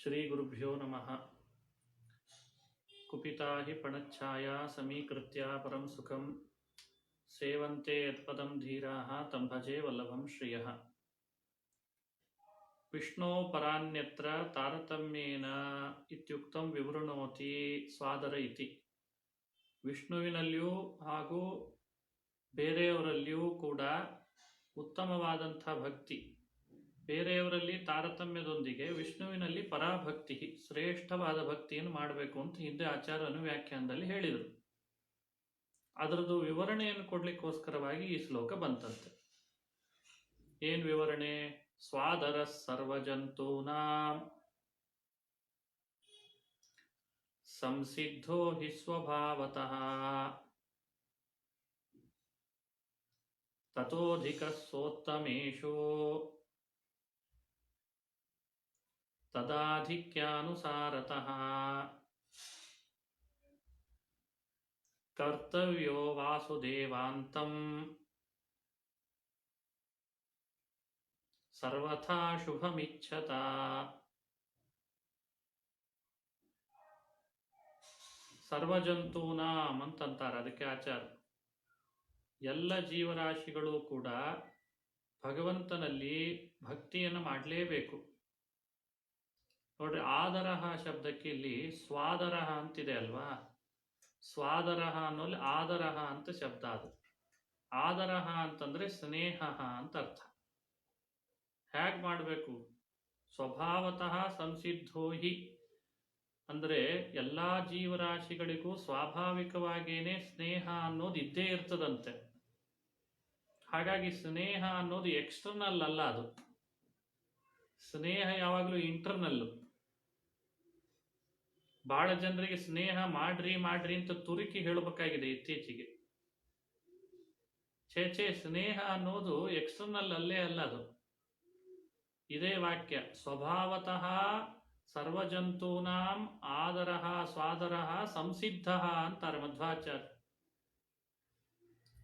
ಶ್ರೀ ಗುರುಭ್ಯೋ ನಮಃ. ಕುಪಿತಾ ಹಿ ಪಣಚ್ಛಾಯಾ ಸಮೀಕೃತ್ಯ ಪರಂ ಸುಖಂ ಸೇವಂತೆ ಯತ್ಪದಂ ಧೀರಾಃ ತಂ ಭಜೆ ವಲ್ಲಭಂ ಶ್ರಿಯಃ. ವಿಷ್ಣೋ ಪರಾನ್ಯತ್ರ ತಾರತಮ್ಯೇನ ಇತ್ಯುಕ್ತಂ ವಿವೃಣೋತಿ ಸ್ವಾದರ ಇತಿ. ವಿಷ್ಣುವಿನಲ್ಲಿಯೂ ಹಾಗೂ ಬೇರೆಯವರಲ್ಲಿಯೂ ಕೂಡ ಉತ್ತಮವಾದಂಥ ಭಕ್ತಿ, ಬೇರೆಯವರಲ್ಲಿ ತಾರತಮ್ಯದೊಂದಿಗೆ ವಿಷ್ಣುವಿನಲ್ಲಿ ಪರಾಭಕ್ತಿ, ಶ್ರೇಷ್ಠವಾದ ಭಕ್ತಿಯನ್ನು ಮಾಡಬೇಕು ಅಂತ ಹಿಂದೆ ಆಚಾರ್ಯನು ವ್ಯಾಖ್ಯಾನದಲ್ಲಿ ಹೇಳಿದರು. ಅದರದ್ದು ವಿವರಣೆಯನ್ನು ಕೊಡ್ಲಿಕ್ಕೋಸ್ಕರವಾಗಿ ಈ ಶ್ಲೋಕ ಬಂತಂತೆ. ಏನ್ ವಿವರಣೆ? ಸ್ವಾದರ ಸರ್ವಜಂತೂನಾಂ ಸಂಸಿದ್ಧೋ ಹಿ ಸ್ವಭಾವತಃ ತತೋಧಿಕ ಸೋತ್ತಮೇಶೋ ತದಾಧಿಕ್ಯಾನುಸಾರತಃ ಕರ್ತವ್ಯೋ ವಾಸುದೇವಾಂತಂ ಸರ್ವಥಾ ಶುಭಮಿಚ್ಛತ. ಸರ್ವಜಂತೂನಾಂ ಅಂತಂತಾರೆ. ಅದಕ್ಕೆ ಆಚಾರ ಎಲ್ಲ ಜೀವರಾಶಿಗಳು ಕೂಡ ಭಗವಂತನಲ್ಲಿ ಭಕ್ತಿಯನ್ನು ಮಾಡಲೇಬೇಕು. ನೋಡ್ರಿ, ಆದರಹ ಶಬ್ದಕ್ಕೆ ಇಲ್ಲಿ ಸ್ವಾದರಹ ಅಂತಿದೆ ಅಲ್ವಾ? ಸ್ವಾದರಹ ಅನ್ನೋಲ್ಲಿ ಆದರಹ ಅಂತ ಶಬ್ದ. ಅದು ಆದರಹ ಅಂತಂದ್ರೆ ಸ್ನೇಹ ಅಂತ ಅರ್ಥ. ಹೇಗ್ ಮಾಡಬೇಕು? ಸ್ವಭಾವತಃ ಸಂಸಿದ್ಧೋ ಹಿ ಅಂದ್ರೆ ಎಲ್ಲಾ ಜೀವರಾಶಿಗಳಿಗೂ ಸ್ವಾಭಾವಿಕವಾಗೇನೆ ಸ್ನೇಹ ಅನ್ನೋದು ಇದ್ದೇ ಇರ್ತದಂತೆ. ಹಾಗಾಗಿ ಸ್ನೇಹ ಅನ್ನೋದು ಎಕ್ಸ್ಟರ್ನಲ್ ಅಲ್ಲ, ಅದು ಸ್ನೇಹ ಯಾವಾಗಲೂ ಇಂಟರ್ನಲ್ಲು. ಬಹಳ ಜನರಿಗೆ ಸ್ನೇಹ ಮಾಡ್ರಿ ಮಾಡ್ರಿ ಅಂತ ತುರುಕಿ ಹೇಳಬೇಕಾಗಿದೆ ಇತ್ತೀಚೆಗೆ. ಛೇ, ಸ್ನೇಹ ಅನ್ನೋದು ಎಕ್ಸ್ಟರ್ನಲ್ ಅಲ್ಲೇ ಅಲ್ಲ, ಅದು ಇದೇ ವಾಕ್ಯ. ಸ್ವಭಾವತಃ ಸರ್ವಜಂತೂನಾಂ ಆದರಃ ಸ್ವಾದರಃ ಸಂಸಿದ್ಧ ಅಂತಾರೆ ಮಧ್ವಾಚಾರ್ಯ.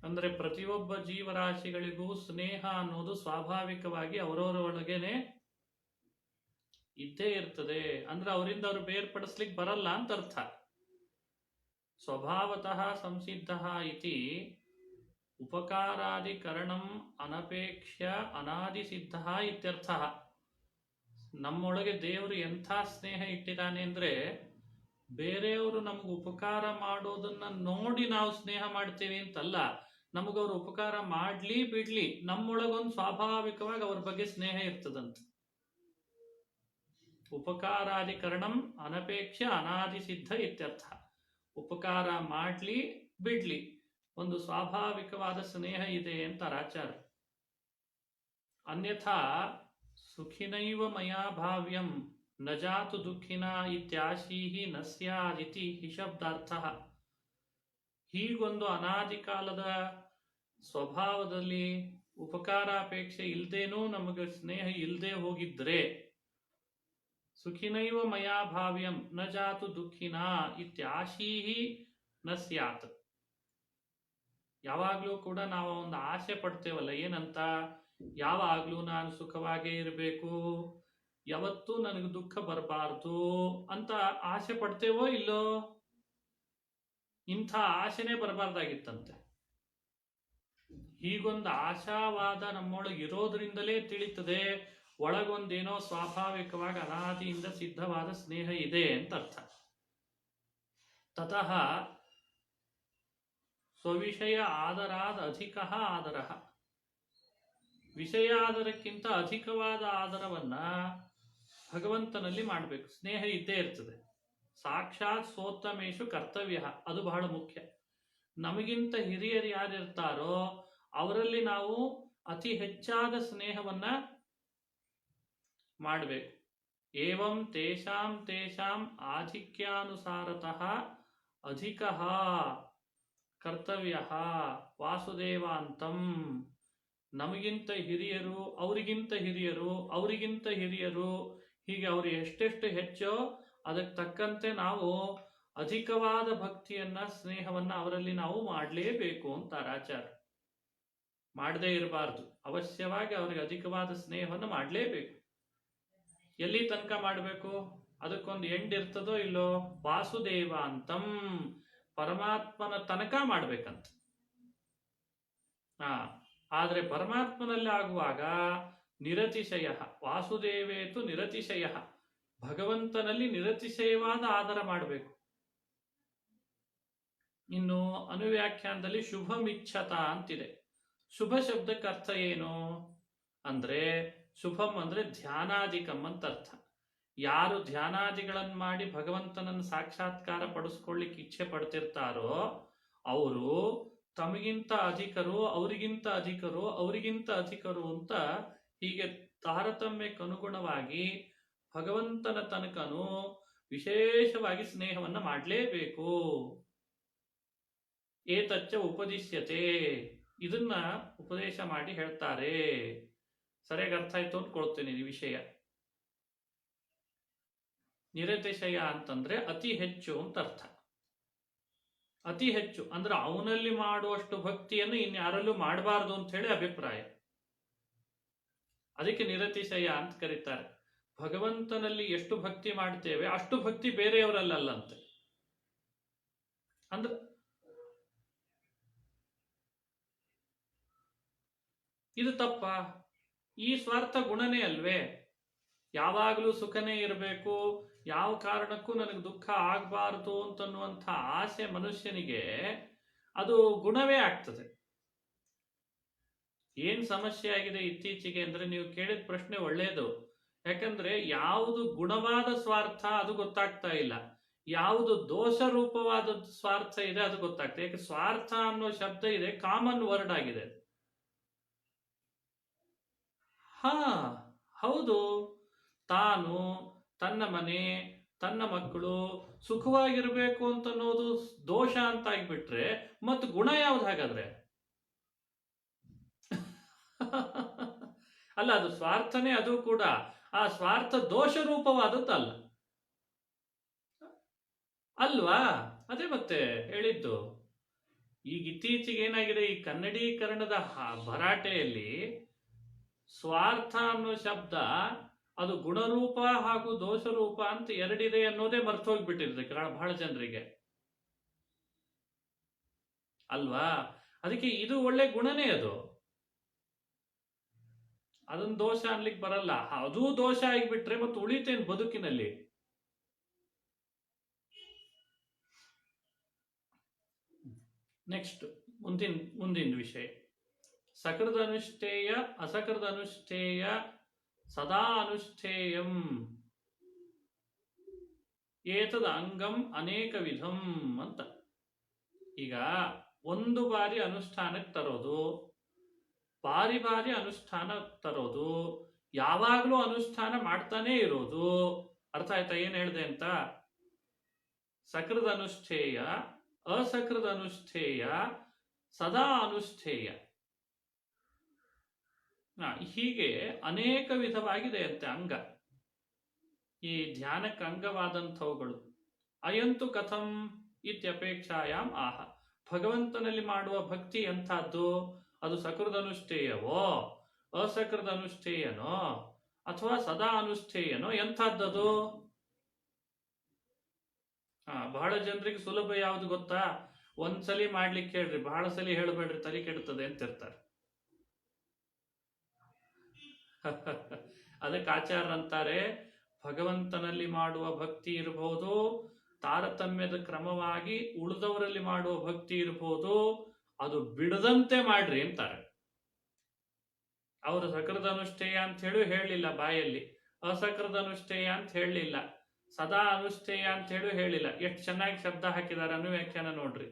ಅಂದ್ರೆ ಪ್ರತಿಯೊಬ್ಬ ಜೀವರಾಶಿಗಳಿಗೂ ಸ್ನೇಹ ಅನ್ನೋದು ಸ್ವಾಭಾವಿಕವಾಗಿ ಅವರವರೊಳಗೇನೆ ಇದ್ದೇ ಇರ್ತದೆ. ಅಂದ್ರೆ ಅವರಿಂದ ಅವರು ಬೇರ್ಪಡಿಸ್ಲಿಕ್ಕೆ ಬರಲ್ಲ ಅಂತ ಅರ್ಥ. ಸ್ವಭಾವತಃ ಸಂಸಿದ್ಧ ಇತಿ ಉಪಕಾರಾದಿಕರಣಂ ಅನಪೇಕ್ಷ್ಯ ಅನಾದಿಸಿದ್ಧ ಇತ್ಯರ್ಥ. ನಮ್ಮೊಳಗೆ ದೇವರು ಎಂಥ ಸ್ನೇಹ ಇಟ್ಟಿದ್ದಾನೆ ಅಂದ್ರೆ, ಬೇರೆಯವರು ನಮ್ಗೆ ಉಪಕಾರ ಮಾಡೋದನ್ನ ನೋಡಿ ನಾವು ಸ್ನೇಹ ಮಾಡ್ತೇವೆ ಅಂತಲ್ಲ. ನಮಗವ್ರು ಉಪಕಾರ ಮಾಡ್ಲಿ ಬಿಡ್ಲಿ, ನಮ್ಮೊಳಗೊಂದು ಸ್ವಾಭಾವಿಕವಾಗಿ ಅವ್ರ ಬಗ್ಗೆ ಸ್ನೇಹ ಇರ್ತದಂತ. ಉಪಕಾರಾದಿಕರಣಂ ಅನಪೇಕ್ಷ ಅನಾದಿಸಿದ್ಧ ಇತ್ಯರ್ಥ. ಉಪಕಾರ ಮಾಡ್ಲಿ ಬಿಡ್ಲಿ, ಒಂದು ಸ್ವಾಭಾವಿಕವಾದ ಸ್ನೇಹ ಇದೆ ಅಂತ ಆಚಾರ. ಅನ್ಯಥಾ ಸುಖಿನೈವ ಮಯಾ ಭಾವ್ಯಂ ನ ಜಾತು ದುಃಖಿನ ಇತ್ಯಾಶೀಹಿ ನ ಸ್ಯಾದಿತಿ ಹಿ ಶಬ್ದಾರ್ಥ. ಹೀಗೊಂದು ಅನಾದಿ ಕಾಲದ ಸ್ವಭಾವದಲ್ಲಿ ಉಪಕಾರಾಪೇಕ್ಷೆ ಇಲ್ದೇನೂ ನಮಗೆ ಸ್ನೇಹ ಇಲ್ಲದೆ ಹೋಗಿದ್ರೆ, ಸುಖಿನೈವ ಮಯಾ ಭಾವ್ಯಂ ನ ಜಾತು ದುಃಖಿನ ಇತ್ಯಾಶೀಹಿ ನ ಸ್ಯಾತ್. ಯಾವಾಗ್ಲೂ ಕೂಡ ನಾವು ಒಂದು ಆಸೆ ಪಡ್ತೇವಲ್ಲ, ಏನಂತ? ಯಾವಾಗ್ಲೂ ನಾನು ಸುಖವಾಗೇ ಇರಬೇಕು, ಯಾವತ್ತೂ ನನಗೆ ದುಃಖ ಬರಬಾರ್ದು ಅಂತ ಆಸೆ ಪಡ್ತೇವೋ ಇಲ್ಲೋ? ಇಂಥ ಆಸೆನೇ ಬರಬಾರ್ದಾಗಿತ್ತಂತೆ. ಹೀಗೊಂದು ಆಶಾವಾದ ನಮ್ಮೊಳಗೆ ಇರೋದ್ರಿಂದಲೇ ತಿಳಿತದೆ ಒಳಗೊಂದೇನೋ ಸ್ವಾಭಾವಿಕವಾಗಿ ಅನಾದಿಯಿಂದ ಸಿದ್ಧವಾದ ಸ್ನೇಹ ಇದೆ ಅಂತ ಅರ್ಥ. ತತಃ ಸ್ವವಿಷಯ ಆದರಾದ ಅಧಿಕ ಆದರ. ವಿಷಯ ಆದರಕ್ಕಿಂತ ಅಧಿಕವಾದ ಆದರವನ್ನ ಭಗವಂತನಲ್ಲಿ ಮಾಡಬೇಕು. ಸ್ನೇಹ ಇದ್ದೇ ಇರ್ತದೆ. ಸಾಕ್ಷಾತ್ ಸೋತ್ತಮೇಶು ಕರ್ತವ್ಯ, ಅದು ಬಹಳ ಮುಖ್ಯ. ನಮಗಿಂತ ಹಿರಿಯರು ಯಾರಿರ್ತಾರೋ ಅವರಲ್ಲಿ ನಾವು ಅತಿ ಹೆಚ್ಚಾದ ಸ್ನೇಹವನ್ನ ಮಾಡಬೇಕು. ಏವಂ ತೇಷಾಂ ತೇಷಾಂ ಆಧಿಕ್ಯಾನುಸಾರತಃ ಅಧಿಕ ಕರ್ತವ್ಯ ವಾಸುದೇವಾಂತಂ. ನಮಗಿಂತ ಹಿರಿಯರು, ಅವರಿಗಿಂತ ಹಿರಿಯರು, ಅವರಿಗಿಂತ ಹಿರಿಯರು, ಹೀಗೆ ಅವರು ಎಷ್ಟೆಷ್ಟು ಹೆಚ್ಚೋ ಅದಕ್ಕೆ ತಕ್ಕಂತೆ ನಾವು ಅಧಿಕವಾದ ಭಕ್ತಿಯನ್ನ ಸ್ನೇಹವನ್ನ ಅವರಲ್ಲಿ ನಾವು ಮಾಡಲೇಬೇಕು ಅಂತಾರೆ ಆಚಾರ್ಯ. ಮಾಡದೇ ಇರಬಾರ್ದು, ಅವಶ್ಯವಾಗಿ ಅವರಿಗೆ ಅಧಿಕವಾದ ಸ್ನೇಹವನ್ನು ಮಾಡಲೇಬೇಕು. ಎಲ್ಲಿ ತನಕ ಮಾಡಬೇಕು? ಅದಕ್ಕೊಂದು ಎಂಡ್ ಇರ್ತದೋ ಇಲ್ಲೋ, ವಾಸುದೇವ ಅಂತಂ, ಪರಮಾತ್ಮನ ತನಕ ಮಾಡ್ಬೇಕಂತ. ಆದ್ರೆ ಪರಮಾತ್ಮನಲ್ಲಿ ಆಗುವಾಗ ನಿರತಿಶಯ, ವಾಸುದೇವೇತು ನಿರತಿಶಯ, ಭಗವಂತನಲ್ಲಿ ನಿರತಿಶಯವಾದ ಆದರ ಮಾಡಬೇಕು. ಇನ್ನು ಅನುವ್ಯಾಖ್ಯಾನದಲ್ಲಿ ಶುಭಮಿಚ್ಛತ ಅಂತಿದೆ. ಶುಭ ಶಬ್ದಕ್ಕೆ ಅರ್ಥ ಏನು ಅಂದ್ರೆ, ಶುಭಂ ಅಂದ್ರೆ ಧ್ಯಾನಾಧಿಕಂ ಅಂತ ಅರ್ಥ. ಯಾರು ಧ್ಯಾನಾದಿಗಳನ್ನು ಮಾಡಿ ಭಗವಂತನನ್ನು ಸಾಕ್ಷಾತ್ಕಾರ ಪಡಿಸ್ಕೊಳ್ಳಿಕ್ಕೆ ಇಚ್ಛೆ ಪಡ್ತಿರ್ತಾರೋ ಅವರು ತಮಗಿಂತ ಅಧಿಕರು, ಅವರಿಗಿಂತ ಅಧಿಕರು, ಅವರಿಗಿಂತ ಅಧಿಕರು ಅಂತ ಹೀಗೆ ತಾರತಮ್ಯಕ್ಕನುಗುಣವಾಗಿ ಭಗವಂತನ ತನಕನು ವಿಶೇಷವಾಗಿ ಸ್ನೇಹವನ್ನ ಮಾಡಲೇಬೇಕು. ಏತಚ್ಚ ಉಪದಿಶ್ಯತೆ, ಇದನ್ನ ಉಪದೇಶ ಮಾಡಿ ಹೇಳ್ತಾರೆ. ಸರಿಯಾಗಿ ಅರ್ಥ ಆಯ್ತು ಅಂದ್ಕೊಳ್ತೇನೆ ಈ ವಿಷಯ. ನಿರತಿಶಯ ಅಂತಂದ್ರೆ ಅತಿ ಹೆಚ್ಚು ಅಂತ ಅರ್ಥ. ಅತಿ ಹೆಚ್ಚು ಅಂದ್ರೆ ಅವನಲ್ಲಿ ಮಾಡುವಷ್ಟು ಭಕ್ತಿಯನ್ನು ಇನ್ಯಾರಲ್ಲೂ ಮಾಡಬಾರದು ಅಂತ ಹೇಳಿ ಅಭಿಪ್ರಾಯ. ಅದಕ್ಕೆ ನಿರತಿಶಯ ಅಂತ ಕರೀತಾರೆ. ಭಗವಂತನಲ್ಲಿ ಎಷ್ಟು ಭಕ್ತಿ ಮಾಡ್ತೇವೆ ಅಷ್ಟು ಭಕ್ತಿ ಬೇರೆಯವರಲ್ಲಂತೆ. ಅಂದ್ರೆ ಇದು ತಪ್ಪ? ಈ ಸ್ವಾರ್ಥ ಗುಣನೇ ಅಲ್ವೇ? ಯಾವಾಗಲೂ ಸುಖನೇ ಇರಬೇಕು, ಯಾವ ಕಾರಣಕ್ಕೂ ನನಗೆ ದುಃಖ ಆಗಬಾರ್ದು ಅಂತನ್ನುವಂಥ ಆಸೆ ಮನುಷ್ಯನಿಗೆ ಅದು ಗುಣವೇ ಆಗ್ತದೆ. ಏನ್ ಸಮಸ್ಯೆ ಆಗಿದೆ ಇತ್ತೀಚೆಗೆ ಅಂದ್ರೆ, ನೀವು ಕೇಳಿದ ಪ್ರಶ್ನೆ ಒಳ್ಳೆಯದು. ಯಾಕಂದ್ರೆ ಯಾವುದು ಗುಣವಾದ ಸ್ವಾರ್ಥ ಅದು ಗೊತ್ತಾಗ್ತಾ ಇಲ್ಲ, ಯಾವುದು ದೋಷ ರೂಪವಾದ ಸ್ವಾರ್ಥ ಇದೆ ಅದು ಗೊತ್ತಾಗ್ತದೆ. ಯಾಕೆ ಸ್ವಾರ್ಥ ಅನ್ನೋ ಶಬ್ದ ಇದೆ, ಕಾಮನ್ ವರ್ಡ್ ಆಗಿದೆ. ಹೌದು, ತಾನು, ತನ್ನ ಮನೆ, ತನ್ನ ಮಕ್ಕಳು ಸುಖವಾಗಿರ್ಬೇಕು ಅಂತ ಅನ್ನೋದು ದೋಷ ಅಂತ ಆಗಿಬಿಟ್ರೆ ಮತ್ತು ಗುಣ ಯಾವ್ದು ಹಾಗಾದ್ರೆ? ಅಲ್ಲ, ಅದು ಸ್ವಾರ್ಥನೇ. ಅದು ಕೂಡ ಆ ಸ್ವಾರ್ಥ ದೋಷ ರೂಪವಾದದ್ದಲ್ಲ ಅಲ್ವಾ? ಅದೇ ಮತ್ತೆ ಹೇಳಿದ್ದು. ಈಗ ಇತ್ತೀಚೆಗೆ ಏನಾಗಿದೆ, ಈ ಕನ್ನಡೀಕರಣದ ಭರಾಟೆಯಲ್ಲಿ ಸ್ವಾರ್ಥ ಅನ್ನೋ ಶಬ್ದ ಅದು ಗುಣರೂಪ ಹಾಗೂ ದೋಷರೂಪ ಅಂತ ಎರಡಿದೆ ಅನ್ನೋದೇ ಮರ್ತು ಹೋಗ್ಬಿಟ್ಟಿರುತ್ತೆ ಬಹಳ ಜನರಿಗೆ ಅಲ್ವಾ? ಅದಕ್ಕೆ ಇದು ಒಳ್ಳೆ ಗುಣನೇ, ಅದನ್ನ ದೋಷ ಅನ್ಲಿಕ್ಕೆ ಬರಲ್ಲ. ಅದು ದೋಷ ಆಗಿಬಿಟ್ರೆ ಮತ್ತೆ ಉಳಿತೇನು ಬದುಕಿನಲ್ಲಿ? ನೆಕ್ಸ್ಟ್ ಮುಂದಿನ ವಿಷಯ, ಸಕೃದ ಅನುಷ್ಠೇಯ ಅಸಕೃದ ಅನುಷ್ಠೇಯ ಸದಾ ಅನುಷ್ಠೇಯಂ ಏತದ ಅಂಗಂ ಅನೇಕ ವಿಧಂ ಅಂತ. ಈಗ ಒಂದು ಬಾರಿ ಅನುಷ್ಠಾನಕ್ಕೆ ತರೋದು, ಬಾರಿ ಬಾರಿ ಅನುಷ್ಠಾನ ತರೋದು, ಯಾವಾಗಲೂ ಅನುಷ್ಠಾನ ಮಾಡ್ತಾನೆ ಇರೋದು. ಅರ್ಥ ಆಯ್ತಾ ಏನ್ ಹೇಳಿದೆ ಅಂತ? ಸಕೃದ ಅನುಷ್ಠೇಯ, ಅಸಕೃದ ಅನುಷ್ಠೇಯ, ಸದಾ ಅನುಷ್ಠೇಯ, ಹೀಗೆ ಅನೇಕ ವಿಧವಾಗಿದೆ ಅಂತೆ ಅಂಗ. ಈ ಧ್ಯಾನಕ್ಕೆ ಅಂಗವಾದಂಥವುಗಳು. ಅಯಂತು ಕಥಂ ಇತ್ಯಪೇಕ್ಷಾಯಾಮ್ ಆಹ. ಭಗವಂತನಲ್ಲಿ ಮಾಡುವ ಭಕ್ತಿ ಎಂಥದ್ದು? ಅದು ಸಕೃದ ಅನುಷ್ಠೇಯವೋ, ಅಸಕೃದ ಅನುಷ್ಠೇಯನೋ, ಅಥವಾ ಸದಾ ಅನುಷ್ಠೇಯನೋ? ಎಂಥದ್ದದು? ಬಹಳ ಜನರಿಗೆ ಸುಲಭ ಯಾವ್ದು ಗೊತ್ತಾ? ಒಂದ್ಸಲಿ ಮಾಡ್ಲಿಕ್ಕೆ ಹೇಳ್ರಿ, ಬಹಳ ಸಲಿ ಹೇಳ್ಬೇಡ್ರಿ, ತಲೆ ಕೆಡುತ್ತದೆ ಅಂತಿರ್ತಾರೆ. ಅದಕ್ಕೆ ಆಚಾರ್ಯರಂತಾರೆ, ಭಗವಂತನಲ್ಲಿ ಮಾಡುವ ಭಕ್ತಿ ಇರಬಹುದು, ತಾರತಮ್ಯದ ಕ್ರಮವಾಗಿ ಉಳಿದವರಲ್ಲಿ ಮಾಡುವ ಭಕ್ತಿ ಇರಬಹುದು, ಅದು ಬಿಡದಂತೆ ಮಾಡ್ರಿ ಅಂತಾರೆ. ಅವರು ಸಕೃದ ಅನುಷ್ಠೇಯ ಅಂತ ಹೇಳಿ ಹೇಳಿಲ್ಲ ಬಾಯಲ್ಲಿ, ಅಸಕೃದ ಅನುಷ್ಠೇಯ ಅಂತ ಹೇಳಲಿಲ್ಲ, ಸದಾ ಅನುಷ್ಠೇಯ ಅಂತ ಹೇಳಿ ಹೇಳಿಲ್ಲ. ಎಷ್ಟು ಚೆನ್ನಾಗಿ ಶಬ್ದ ಹಾಕಿದ್ದಾರೆ ಅನುವ್ಯಾಖ್ಯಾನ ನೋಡ್ರಿ.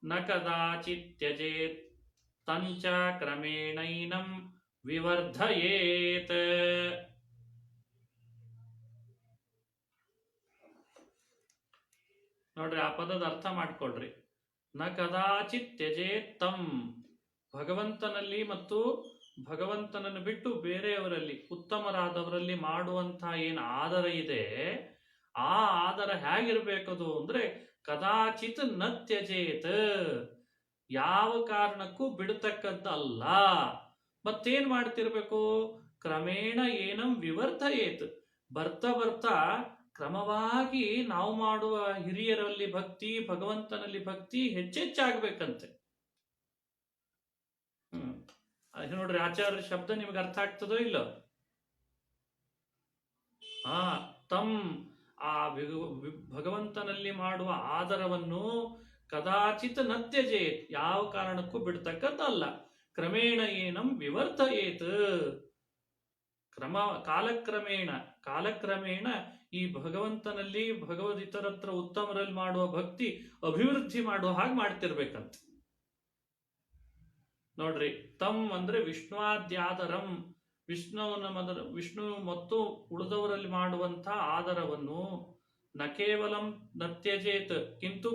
ನ ಕದಾಚಿತ್ ತ್ಯಜೇತ್ ತಂಚ ಕ್ರಮೇಣೈನಂ ವಿವರ್ಧಯೇತ್. ನೋಡ್ರಿ, ಆ ಪದದ ಅರ್ಥ ಮಾಡ್ಕೊಳ್ರಿ. ನ ಕದಾಚಿತ್ ತ್ಯಜೇತ್ ತಂ, ಭಗವಂತನಲ್ಲಿ ಮತ್ತು ಭಗವಂತನನ್ನು ಬಿಟ್ಟು ಬೇರೆಯವರಲ್ಲಿ, ಉತ್ತಮರಾದವರಲ್ಲಿ ಮಾಡುವಂತಹ ಏನು ಆದರ ಇದೆ, ಆ ಆದರ ಹೇಗಿರ್ಬೇಕದು ಅಂದ್ರೆ ಕದಾಚಿತ್ ನ ತ್ಯಜೇತ್, ಯಾವ ಕಾರಣಕ್ಕೂ ಬಿಡತಕ್ಕದ್ದಲ್ಲ. ಮತ್ತೇನ್ ಮಾಡ್ತಿರ್ಬೇಕು? ಕ್ರಮೇಣ ಏನಂ ವಿವರ್ಧಯೇತ್, ಬರ್ತಾ ಬರ್ತಾ ಕ್ರಮವಾಗಿ ನಾವು ಮಾಡುವ ಹಿರಿಯರಲ್ಲಿ ಭಕ್ತಿ, ಭಗವಂತನಲ್ಲಿ ಭಕ್ತಿ ಹೆಚ್ಚೆಚ್ಚಾಗಬೇಕಂತೆ. ಅದು ನೋಡ್ರಿ, ಆಚಾರ್ಯ ಶಬ್ದ ನಿಮ್ಗೆ ಅರ್ಥ ಆಗ್ತದೋ ಇಲ್ಲೋ? ತಮ್ ಆ ಭಗವಂತನಲ್ಲಿ ಮಾಡುವ ಆದರವನ್ನು ಕದಾಚಿತ್ ನತ್ಯಜೇತ್, ಯಾವ ಕಾರಣಕ್ಕೂ ಬಿಡ್ತಕ್ಕದ್ದಲ್ಲ. ಕ್ರಮೇಣ ಏನಂ ವಿವರ್ತಯೇತ್, ಕಾಲಕ್ರಮೇಣ ಈ ಭಗವಂತನಲ್ಲಿ ಭಗವದಿತರತ್ರ ಉತ್ತಮರಲ್ಲಿ ಮಾಡುವ ಭಕ್ತಿ ಅಭಿವೃದ್ಧಿ ಮಾಡುವ ಹಾಗೆ ಮಾಡ್ತಿರ್ಬೇಕಂತ. ನೋಡ್ರಿ, ತಮ್ ಅಂದ್ರೆ ವಿಷ್ಣುವಾದ್ಯಾದರಂ, ವಿಷ್ಣು ಮತ್ತು ಉಳಿದವರಲ್ಲಿ ಮಾಡುವಂತಹ ಆದರವನ್ನು ನ ಕೇವಲಂ ನತ್ಯಜೇತ್ ಕಿಂತು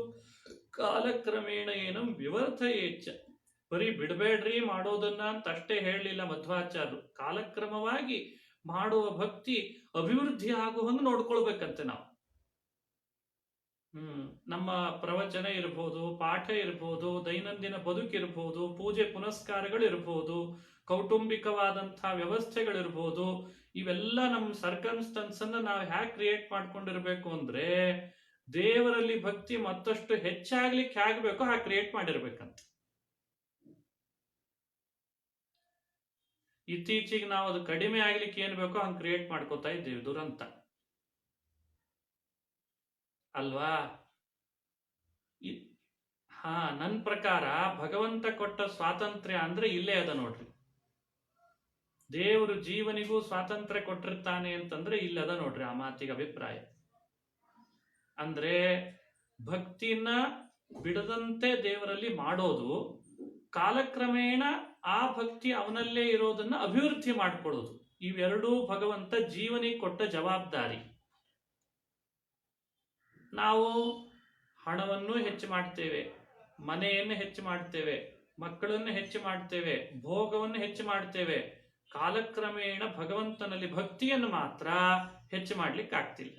ಕಾಲಕ್ರಮೇಣ ಏನಂ ವಿವರ್ತಯೇಚ್ಛ, ಬರೀ ಬಿಡಬೇಡ್ರಿ ಮಾಡೋದನ್ನ ಅಂತ ಅಷ್ಟೇ ಹೇಳಲಿಲ್ಲ ಮಧ್ವಾಚಾರ್ಯರು. ಕಾಲಕ್ರಮವಾಗಿ ಮಾಡುವ ಭಕ್ತಿ ಅಭಿವೃದ್ಧಿ ಆಗುವಂಗೆ ನೋಡ್ಕೊಳ್ಬೇಕಂತೆ ನಾವು. ನಮ್ಮ ಪ್ರವಚನ ಇರ್ಬೋದು, ಪಾಠ ಇರ್ಬೋದು, ದೈನಂದಿನ ಬದುಕಿರ್ಬೋದು, ಪೂಜೆ ಪುನಸ್ಕಾರಗಳಿರ್ಬೋದು, ಕೌಟುಂಬಿಕವಾದಂತಹ ವ್ಯವಸ್ಥೆಗಳಿರ್ಬೋದು, ಇವೆಲ್ಲ ನಮ್ಮ ಸರ್ಕಮ್ಸ್ಟನ್ಸ್ ಅನ್ನ ನಾವು ಹ್ಯಾಕ್ ಕ್ರಿಯೇಟ್ ಮಾಡ್ಕೊಂಡಿರ್ಬೇಕು ಅಂದ್ರೆ ದೇವರಲ್ಲಿ ಭಕ್ತಿ ಮತ್ತಷ್ಟು ಹೆಚ್ಚಾಗ್ಲಿಕ್ಕೆ ಆಗ್ಬೇಕೋ ಹಾಗೆ ಕ್ರಿಯೇಟ್ ಮಾಡಿರ್ಬೇಕಂತ. ಇತ್ತೀಚೆಗೆ ನಾವು ಅದು ಕಡಿಮೆ ಆಗ್ಲಿಕ್ಕೆ ಏನ್ ಬೇಕೋ ಹಂಗೆ ಕ್ರಿಯೇಟ್ ಮಾಡ್ಕೋತಾ ಇದ್ದೀವಿ, ದುರಂತ ಅಲ್ವಾ? ನನ್ನ ಪ್ರಕಾರ ಭಗವಂತ ಕೊಟ್ಟ ಸ್ವಾತಂತ್ರ್ಯ ಅಂದ್ರೆ ಇಲ್ಲೇ ಅದ ನೋಡ್ರಿ. ದೇವರು ಜೀವನಿಗೂ ಸ್ವಾತಂತ್ರ್ಯ ಕೊಟ್ಟಿರ್ತಾನೆ ಅಂತಂದ್ರೆ ಇಲ್ಲದ ನೋಡ್ರಿ ಆ ಮಾತಿಗೆ ಅಭಿಪ್ರಾಯ. ಅಂದ್ರೆ ಭಕ್ತಿನ ಬಿಡದಂತೆ ದೇವರಲ್ಲಿ ಮಾಡೋದು, ಕಾಲಕ್ರಮೇಣ ಆ ಭಕ್ತಿ ಅವನಲ್ಲೇ ಇರೋದನ್ನ ಅಭಿವೃದ್ಧಿ ಮಾಡಿಕೊಳ್ಳೋದು, ಇವೆರಡೂ ಭಗವಂತ ಜೀವನಿಗೆ ಕೊಟ್ಟ ಜವಾಬ್ದಾರಿ. ನಾವು ಹಣವನ್ನು ಹೆಚ್ಚು ಮಾಡ್ತೇವೆ, ಮನೆಯನ್ನು ಹೆಚ್ಚು ಮಾಡ್ತೇವೆ, ಮಕ್ಕಳನ್ನು ಹೆಚ್ಚು ಮಾಡ್ತೇವೆ, ಭೋಗವನ್ನು ಹೆಚ್ಚು ಮಾಡ್ತೇವೆ, ಕಾಲಕ್ರಮೇಣ ಭಗವಂತನಲ್ಲಿ ಭಕ್ತಿಯನ್ನು ಮಾತ್ರ ಹೆಚ್ಚು ಮಾಡ್ಲಿಕ್ಕೆ ಆಗ್ತಿಲ್ಲ.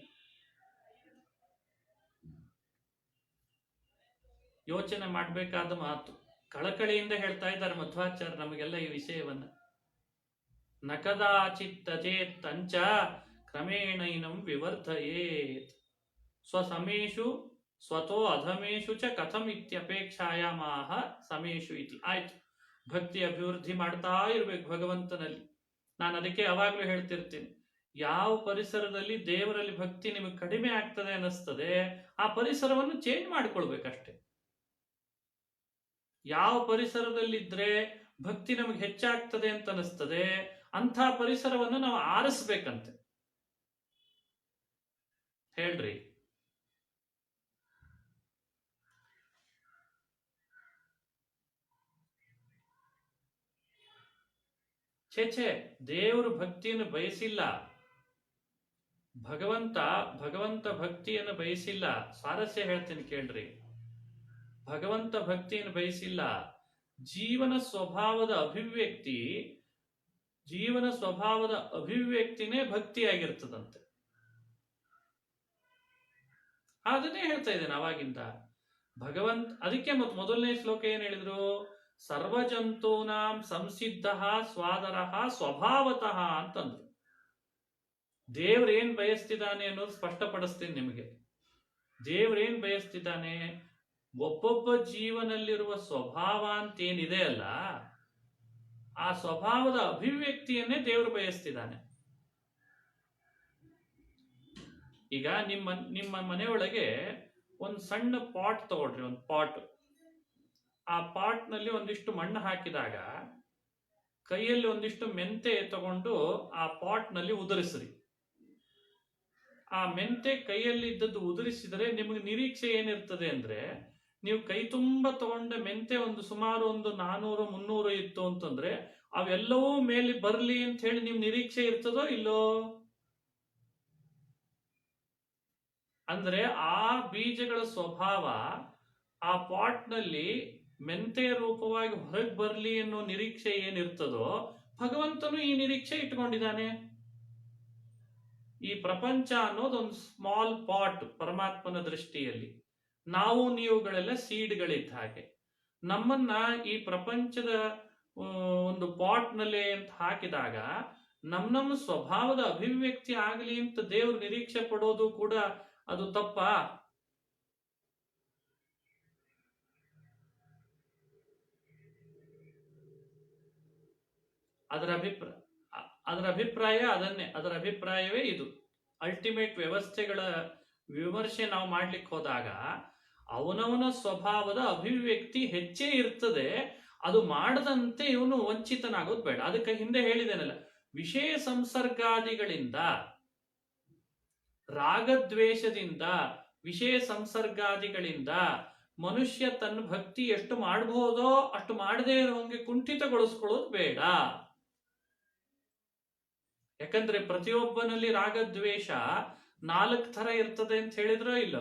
ಯೋಚನೆ ಮಾಡಬೇಕಾದ ಮಾತು. ಕಳಕಳಿಯಿಂದ ಹೇಳ್ತಾ ಇದ್ದಾರೆ ಮಧ್ವಾಚಾರ್ಯ ನಮಗೆಲ್ಲ ಈ ವಿಷಯವನ್ನ. ನಕದಾಚಿತ್ತಜೇತ್ತಂಚ ಕ್ರಮೇಣೈನಂ ವಿವರ್ತಯೇತ್ ಸ್ವಸಮೇಶು ಸ್ವತೋ ಅಧಮೇಶು ಚ ಕಥಂ ಇತ್ಯಪೇಕ್ಷಾಯಾಮಾಹ ಸಮೇಶು ಇತಿ. ಆಯ್ತು, ಭಕ್ತಿ ಅಭಿವೃದ್ಧಿ ಮಾಡ್ತಾ ಇರ್ಬೇಕು ಭಗವಂತನಲ್ಲಿ. ನಾನು ಅದಕ್ಕೆ ಯಾವಾಗ್ಲೂ ಹೇಳ್ತಿರ್ತೀನಿ, ಯಾವ ಪರಿಸರದಲ್ಲಿ ದೇವರಲ್ಲಿ ಭಕ್ತಿ ನಿಮಗೆ ಕಡಿಮೆ ಆಗ್ತದೆ ಅನ್ನಿಸ್ತದೆ ಆ ಪರಿಸರವನ್ನು ಚೇಂಜ್ ಮಾಡ್ಕೊಳ್ಬೇಕಷ್ಟೆ. ಯಾವ ಪರಿಸರದಲ್ಲಿದ್ರೆ ಭಕ್ತಿ ನಮಗೆ ಹೆಚ್ಚಾಗ್ತದೆ ಅಂತ ಅನಿಸ್ತದೆ ಅಂಥ ಪರಿಸರವನ್ನು ನಾವು ಆರಿಸ್ಬೇಕಂತೆ. ಹೇಳ್ರಿ, ಛೇ ದೇವರು ಭಕ್ತಿಯನ್ನು ಬಯಸಿಲ್ಲ, ಭಗವಂತ ಭಕ್ತಿಯನ್ನು ಬಯಸಿಲ್ಲ. ಸ್ವಾರಸ್ಯ ಹೇಳ್ತೀನಿ ಕೇಳ್ರಿ, ಭಗವಂತ ಭಕ್ತಿಯನ್ನು ಬಯಸಿಲ್ಲ. ಜೀವನ ಸ್ವಭಾವದ ಅಭಿವ್ಯಕ್ತಿನೇ ಭಕ್ತಿಯಾಗಿರ್ತದಂತೆ. ಅದನ್ನೇ ಹೇಳ್ತಾ ಇದ್ದೇನೆ ಅವಾಗಿಂದ. ಅದಕ್ಕೆ ಮೊದಲನೇ ಶ್ಲೋಕ ಏನ್ ಹೇಳಿದ್ರು? ಸರ್ವಜಂತೂನಾಂ ಸಂಸಿದ್ಧ ಸ್ವಾದರಃ ಸ್ವಭಾವತಃ ಅಂತಂದ್ರು. ದೇವ್ರೇನ್ ಬಯಸ್ತಿದ್ದಾನೆ ಅನ್ನೋದು ಸ್ಪಷ್ಟಪಡಿಸ್ತೀನಿ ನಿಮಗೆ. ದೇವ್ರೇನ್ ಬಯಸ್ತಿದ್ದಾನೆ? ಒಬ್ಬೊಬ್ಬ ಜೀವನಲ್ಲಿರುವ ಸ್ವಭಾವ ಅಂತೇನಿದೆ ಅಲ್ಲ, ಆ ಸ್ವಭಾವದ ಅಭಿವ್ಯಕ್ತಿಯನ್ನೇ ದೇವರು ಬಯಸ್ತಿದ್ದಾನೆ. ಈಗ ನಿಮ್ಮ ಮನೆಯೊಳಗೆ ಒಂದು ಸಣ್ಣ ಪಾಟ್ ತಗೊಳ್ರಿ, ಒಂದು ಪಾಟ್. ಆ ಪಾಟ್ ನಲ್ಲಿ ಒಂದಿಷ್ಟು ಮಣ್ಣು ಹಾಕಿದಾಗ ಕೈಯಲ್ಲಿ ಒಂದಿಷ್ಟು ಮೆಂತೆ ತಗೊಂಡು ಆ ಪಾಟ್ ನಲ್ಲಿ ಉದುರಿಸ್ರಿ. ಆ ಮೆಂತೆ ಕೈಯಲ್ಲಿ ಇದ್ದದ್ದು ಉದುರಿಸಿದರೆ ನಿಮಗೆ ನಿರೀಕ್ಷೆ ಏನಿರ್ತದೆ ಅಂದ್ರೆ, ನೀವು ಕೈ ತುಂಬ ತಗೊಂಡ ಮೆಂತೆ ಸುಮಾರು 400-300 ಇತ್ತು ಅಂತಂದ್ರೆ ಅವೆಲ್ಲವೂ ಮೇಲೆ ಬರ್ಲಿ ಅಂತ ಹೇಳಿ ನಿಮ್ ನಿರೀಕ್ಷೆ ಇರ್ತದೋ ಇಲ್ಲೋ? ಅಂದ್ರೆ ಆ ಬೀಜಗಳ ಸ್ವಭಾವ ಆ ಪಾಟ್ ನಲ್ಲಿ ಮೆಂತೆ ರೂಪವಾಗಿ ಹೊರಗೆ ಬರ್ಲಿ ಅನ್ನೋ ನಿರೀಕ್ಷೆ ಏನಿರ್ತದೋ, ಭಗವಂತನು ಈ ನಿರೀಕ್ಷೆ ಇಟ್ಕೊಂಡಿದ್ದಾನೆ. ಈ ಪ್ರಪಂಚ ಅನ್ನೋದು ಒಂದು ಸ್ಮಾಲ್ ಪಾಟ್ ಪರಮಾತ್ಮನ ದೃಷ್ಟಿಯಲ್ಲಿ. ನಾವು ನೀವುಗಳೆಲ್ಲ ಸೀಡ್ಗಳಿದ್ದ ಹಾಗೆ. ನಮ್ಮನ್ನ ಈ ಪ್ರಪಂಚದ ಒಂದು ಪಾಟ್ ನಲ್ಲಿ ಅಂತ ಹಾಕಿದಾಗ ನಮ್ಮ ಸ್ವಭಾವದ ಅಭಿವ್ಯಕ್ತಿ ಆಗಲಿ ಅಂತ ದೇವ್ರು ನಿರೀಕ್ಷೆ ಪಡೋದು ಕೂಡ ಅದು ತಪ್ಪಾ? ಅದರ ಅಭಿಪ್ರಾಯ ಅದನ್ನೇ, ಅದರ ಅಭಿಪ್ರಾಯವೇ ಇದು. ಅಲ್ಟಿಮೇಟ್ ವ್ಯವಸ್ಥೆಗಳ ವಿಮರ್ಶೆ ನಾವು ಮಾಡ್ಲಿಕ್ಕೆ ಹೋದಾಗ ಅವನವನ ಸ್ವಭಾವದ ಅಭಿವ್ಯಕ್ತಿ ಹೆಚ್ಚೇ ಇರ್ತದೆ. ಅದು ಮಾಡದಂತೆ ಇವನು ವಂಚಿತನಾಗೋದು ಬೇಡ. ಅದಕ್ಕೆ ಹಿಂದೆ ಹೇಳಿದೇನಲ್ಲ, ವಿಷಯ ಸಂಸರ್ಗಾದಿಗಳಿಂದ, ರಾಗದ್ವೇಷದಿಂದ, ವಿಷಯ ಸಂಸರ್ಗಾದಿಗಳಿಂದ ಮನುಷ್ಯ ತನ್ನ ಭಕ್ತಿ ಎಷ್ಟು ಮಾಡಬಹುದೋ ಅಷ್ಟು ಮಾಡದೇ ಇರುವಂಗೆ ಕುಂಠಿತಗೊಳಿಸ್ಕೊಳ್ಳೋದು ಬೇಡ. ಯಾಕಂದ್ರೆ ಪ್ರತಿಯೊಬ್ಬನಲ್ಲಿ ರಾಗದ್ವೇಷ 4 ಥರ ಇರ್ತದೆ ಅಂತ ಹೇಳಿದ್ರೋ ಇಲ್ಲ?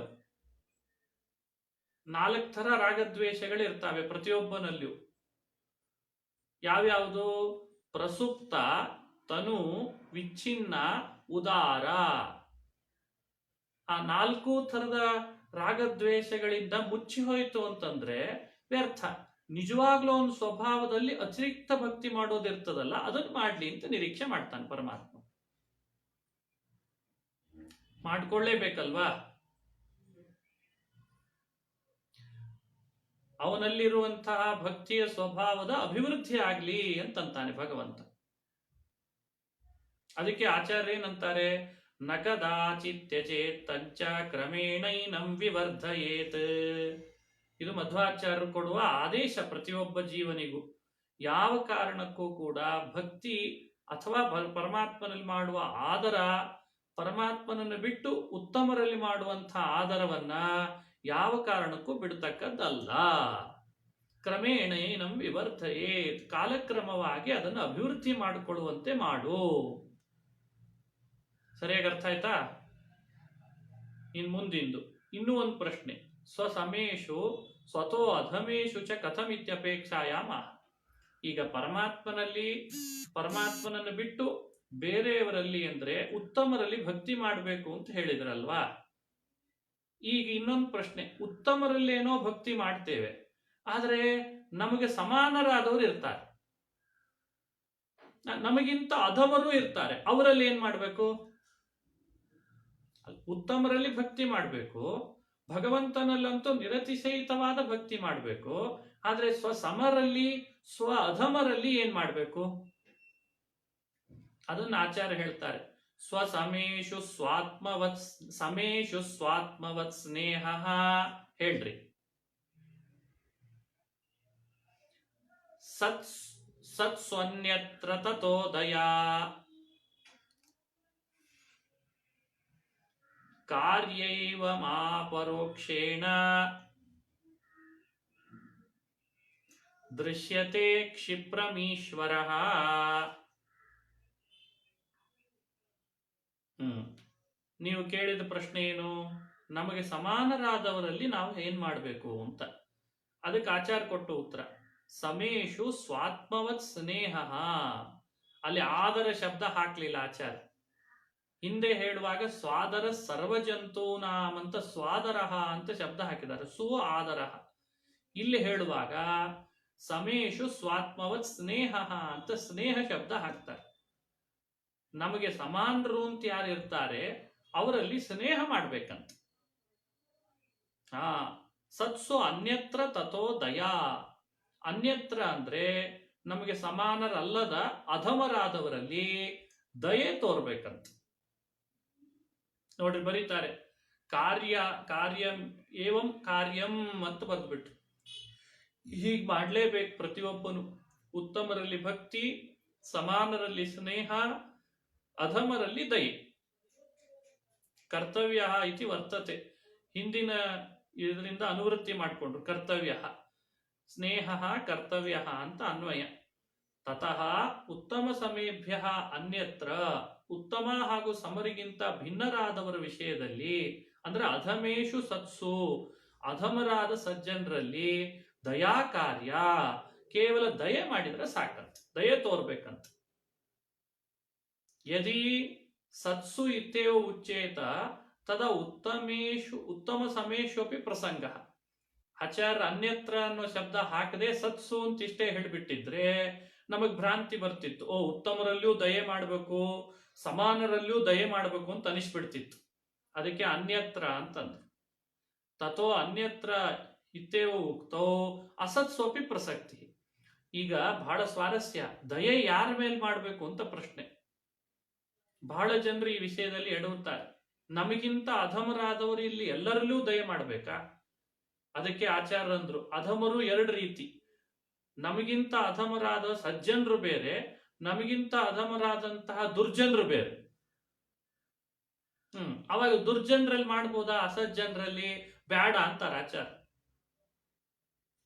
4 ಥರ ರಾಗದ್ವೇಷಗಳು ಇರ್ತವೆ ಪ್ರತಿಯೊಬ್ಬನಲ್ಲಿಯೂ. ಯಾವ್ಯಾವುದು? ಪ್ರಸುಪ್ತ, ತನು, ವಿಚ್ಛಿನ್ನ, ಉದಾರ. ಆ 4 ಥರದ ರಾಗದ್ವೇಷಗಳಿಂದ ಮುಚ್ಚಿ ಹೋಯ್ತು ಅಂತಂದ್ರೆ ವ್ಯರ್ಥ. ನಿಜವಾಗ್ಲೂ ಅವನ ಸ್ವಭಾವದಲ್ಲಿ ಅತಿರಿಕ್ತ ಭಕ್ತಿ ಮಾಡೋದಿರ್ತದಲ್ಲ, ಅದನ್ನು ಮಾಡ್ಲಿ ಅಂತ ನಿರೀಕ್ಷೆ ಮಾಡ್ತಾನೆ ಪರಮಾತ್ಮ. ಮಾಡ್ಕೊಳ್ಳೇಬೇಕಲ್ವಾ? ಅವನಲ್ಲಿರುವಂತಹ ಭಕ್ತಿಯ ಸ್ವಭಾವದ ಅಭಿವೃದ್ಧಿ ಆಗ್ಲಿ ಅಂತಂತಾನೆ ಭಗವಂತ. ಅದಕ್ಕೆ ಆಚಾರ್ಯೇನಂತಾರೆ? ನ ಕದಾಚಿತ್ ತ್ಯಜೇತ್ ತಚ್ಚ ಕ್ರಮೇಣೈನಂ ವಿವರ್ಧಯೇತ್. ಇದು ಮಧ್ವಾಚಾರ್ಯರು ಕೊಡುವ ಆದೇಶ ಪ್ರತಿಯೊಬ್ಬ ಜೀವನಿಗೂ. ಯಾವ ಕಾರಣಕ್ಕೂ ಕೂಡ ಭಕ್ತಿ ಅಥವಾ ಪರಮಾತ್ಮನಲ್ಲಿ ಮಾಡುವ ಆದರ, ಪರಮಾತ್ಮನನ್ನು ಬಿಟ್ಟು ಉತ್ತಮರಲ್ಲಿ ಮಾಡುವಂತಹ ಆದರವನ್ನ ಯಾವ ಕಾರಣಕ್ಕೂ ಬಿಡತಕ್ಕದ್ದಲ್ಲ. ಕ್ರಮೇಣೇನಂ ವಿವರ್ಧಯೇತ್, ಕಾಲಕ್ರಮವಾಗಿ ಅದನ್ನು ಅಭಿವೃದ್ಧಿ ಮಾಡಿಕೊಳ್ಳುವಂತೆ ಮಾಡು. ಸರಿಯಾಗಿ ಅರ್ಥ ಆಯ್ತಾ? ಇನ್ ಮುಂದಿಂದು ಇನ್ನೂ ಒಂದು ಪ್ರಶ್ನೆ. ಸ್ವಸಮೇಶು ಸ್ವತೋ ಅಧಮೇಶು ಚ ಕಥಮಿತ್ಯಪೇಕ್ಷಾಯಾಮ. ಈಗ ಪರಮಾತ್ಮನನ್ನು ಬಿಟ್ಟು ಬೇರೆಯವರಲ್ಲಿ ಅಂದ್ರೆ ಉತ್ತಮರಲ್ಲಿ ಭಕ್ತಿ ಮಾಡಬೇಕು ಅಂತ ಹೇಳಿದ್ರಲ್ವಾ? ಈಗ ಇನ್ನೊಂದು ಪ್ರಶ್ನೆ. ಉತ್ತಮರಲ್ಲೇನೋ ಭಕ್ತಿ ಮಾಡ್ತೇವೆ, ಆದ್ರೆ ನಮಗೆ ಸಮಾನರಾದವರು ಇರ್ತಾರೆ, ನಮಗಿಂತ ಅಧಮರು ಇರ್ತಾರೆ. ಅವರಲ್ಲಿ ಏನ್ ಮಾಡ್ಬೇಕು? ಉತ್ತಮರಲ್ಲಿ ಭಕ್ತಿ ಮಾಡಬೇಕು, ಭಗವಂತನಲ್ಲಂತೂ ನಿರತಿಶಯಿತವಾದ ಭಕ್ತಿ ಮಾಡಬೇಕು. ಆದ್ರೆ ಸ್ವಸಮರಲ್ಲಿ, ಸ್ವ ಅಧಮರಲ್ಲಿ ಏನ್ ಮಾಡಬೇಕು? ಅದನ್ನ ಆಚಾರ್ಯ ಹೇಳ್ತಾರೆ. ಸ್ವಸಮೇಶು ಸ್ವಾತ್ಮವತ್ ಸ್ನೇಹ. ಹೇಳ್ರಿ. ಸತ್ಸ್ವನ್ಯತ್ರ ತತೋ ದಯಾ ಕಾರ್ಯೈವ ಮಾಪರೋಕ್ಷೇಣ ದೃಶ್ಯತೆ ಕ್ಷಿಪ್ರಮೀಶ್ವರಃ. ನೀವು ಕೇಳಿದ ಪ್ರಶ್ನೆ ಏನು? ನಮಗೆ ಸಮಾನರಾದವರಲ್ಲಿ ನಾವು ಏನ್ ಮಾಡಬೇಕು ಅಂತ. ಅದಕ್ಕೆ ಆಚಾರ ಕೊಟ್ಟು ಉತ್ತರ, ಸಮೇಶು ಸ್ವಾತ್ಮವತ್ ಸ್ನೇಹ. ಅಲ್ಲಿ ಆದರ ಶಬ್ದ ಹಾಕ್ಲಿಲ್ಲ ಆಚಾರ. ಹಿಂದೆ ಹೇಳುವಾಗ ಸ್ವಾದರ ಸರ್ವಜಂತೂನಾಮ್ ಅಂತ ಸ್ವಾದರಹ ಅಂತ ಶಬ್ದ ಹಾಕಿದ್ದಾರೆ, ಸು ಆದರಹ. ಇಲ್ಲಿ ಹೇಳುವಾಗ ಸಮೇಶು ಸ್ವಾತ್ಮವತ್ ಸ್ನೇಹ ಅಂತ ಸ್ನೇಹ ಶಬ್ದ ಹಾಕ್ತಾರೆ. ನಮಗೆ ಸಮಾನರು ಅಂತ ಯಾರು ಇರ್ತಾರೆ ಅವರಲ್ಲಿ ಸ್ನೇಹ ಮಾಡ್ಬೇಕಂತ. ಸತ್ಸು ಅನ್ಯತ್ರ ತಥೋ ದಯಾ. ಅನ್ಯತ್ರ ಅಂದ್ರೆ ನಮಗೆ ಸಮಾನರಲ್ಲದ ಅಧಮರಾದವರಲ್ಲಿ ದಯೆ ತೋರ್ಬೇಕಂತ. ನೋಡ್ರಿ ಬರೀತಾರೆ, ಕಾರ್ಯಂ ಏವಂ ಕಾರ್ಯಂ ಅಂತ ಬರೆದ್ಬಿಟ್ಟು. ಹೀಗೆ ಮಾಡ್ಲೇಬೇಕು ಪ್ರತಿಯೊಬ್ಬನು. ಉತ್ತಮರಲ್ಲಿ ಭಕ್ತಿ, ಸಮಾನರಲ್ಲಿ ಸ್ನೇಹ, ಅಧಮರಲ್ಲಿ ದಯೆ. ಕರ್ತವ್ಯ ಇತಿ ವರ್ತತೆ. ಹಿಂದಿನ ಇದರಿಂದ ಅನುವೃತ್ತಿ ಮಾಡಿಕೊಂಡ್ರು. ಕರ್ತವ್ಯ ಸ್ನೇಹ ಕರ್ತವ್ಯ ಅಂತ ಅನ್ವಯ. ತತಃ ಉತ್ತಮ ಸಮೇಭ್ಯ ಅನ್ಯತ್ರ. ಉತ್ತಮ ಹಾಗೂ ಸಮರಿಗಿಂತ ಭಿನ್ನರಾದವರ ವಿಷಯದಲ್ಲಿ ಅಂದ್ರೆ ಅಧಮೇಶು ಸತ್ಸು, ಅಧಮರಾದ ಸಜ್ಜನರಲ್ಲಿ ದಯಾ ಕಾರ್ಯ. ಕೇವಲ ದಯೆ ಮಾಡಿದ್ರೆ ಸಾಕಂತ, ದಯೆ ತೋರ್ಬೇಕಂತ. ಯದಿ ಸತ್ಸು ಇತ್ಯೇವ ಉಚ್ಚೇತ ತದಾ ಉತ್ತಮ ಸಮೇಶೋಪಿ ಪ್ರಸಂಗ. ಆಚಾರ್ಯ ಅನ್ಯತ್ರ ಅನ್ನೋ ಶಬ್ದ ಹಾಕದೆ ಸತ್ಸು ಅಂತ ಇಷ್ಟೇ ಹೇಳಿಬಿಟ್ಟಿದ್ರೆ ನಮಗ್ ಭ್ರಾಂತಿ ಬರ್ತಿತ್ತು. ಉತ್ತಮರಲ್ಲಿಯೂ ದಯೆ ಮಾಡಬೇಕು, ಸಮಾನರಲ್ಲಿಯೂ ದಯೆ ಮಾಡಬೇಕು ಅಂತ ಅನಿಸ್ಬಿಡ್ತಿತ್ತು. ಅದಕ್ಕೆ ಅನ್ಯತ್ರ ಅಂತಂದ್ರು. ತಥೋ ಅನ್ಯತ್ರ ಇತ್ತೇವ ಉಕ್ತೋ ಅಸತ್ಸೋಪಿ ಪ್ರಸಕ್ತಿ. ಈಗ ಬಹಳ ಸ್ವಾರಸ್ಯ, ದಯೆ ಯಾರ ಮೇಲೆ ಮಾಡಬೇಕು ಅಂತ ಪ್ರಶ್ನೆ. ಬಹಳ ಜನರು ಈ ವಿಷಯದಲ್ಲಿ ಎಡುತ್ತಾರೆ. ನಮಗಿಂತ ಅಧಮರಾದವರು ಇಲ್ಲಿ ಎಲ್ಲರಲ್ಲೂ ದಯೆ ಮಾಡಬೇಕಾ? ಅದಕ್ಕೆ ಆಚಾರ್ಯರಂದ್ರು, ಅಧಮರು ಎರಡು ರೀತಿ. ನಮಗಿಂತ ಅಧಮರಾದ ಸಜ್ಜನರು ಬೇರೆ, ನಮಗಿಂತ ಅಧಮರಾದಂತಹ ದುರ್ಜನರು ಬೇರೆ. ಅವಾಗ ದುರ್ಜನರಲ್ಲಿ ಮಾಡ್ಬೋದಾ, ಅಸಜ್ಜನರಲ್ಲಿ ಬೇಡ ಅಂತಾರ ಆಚಾರ್ಯ.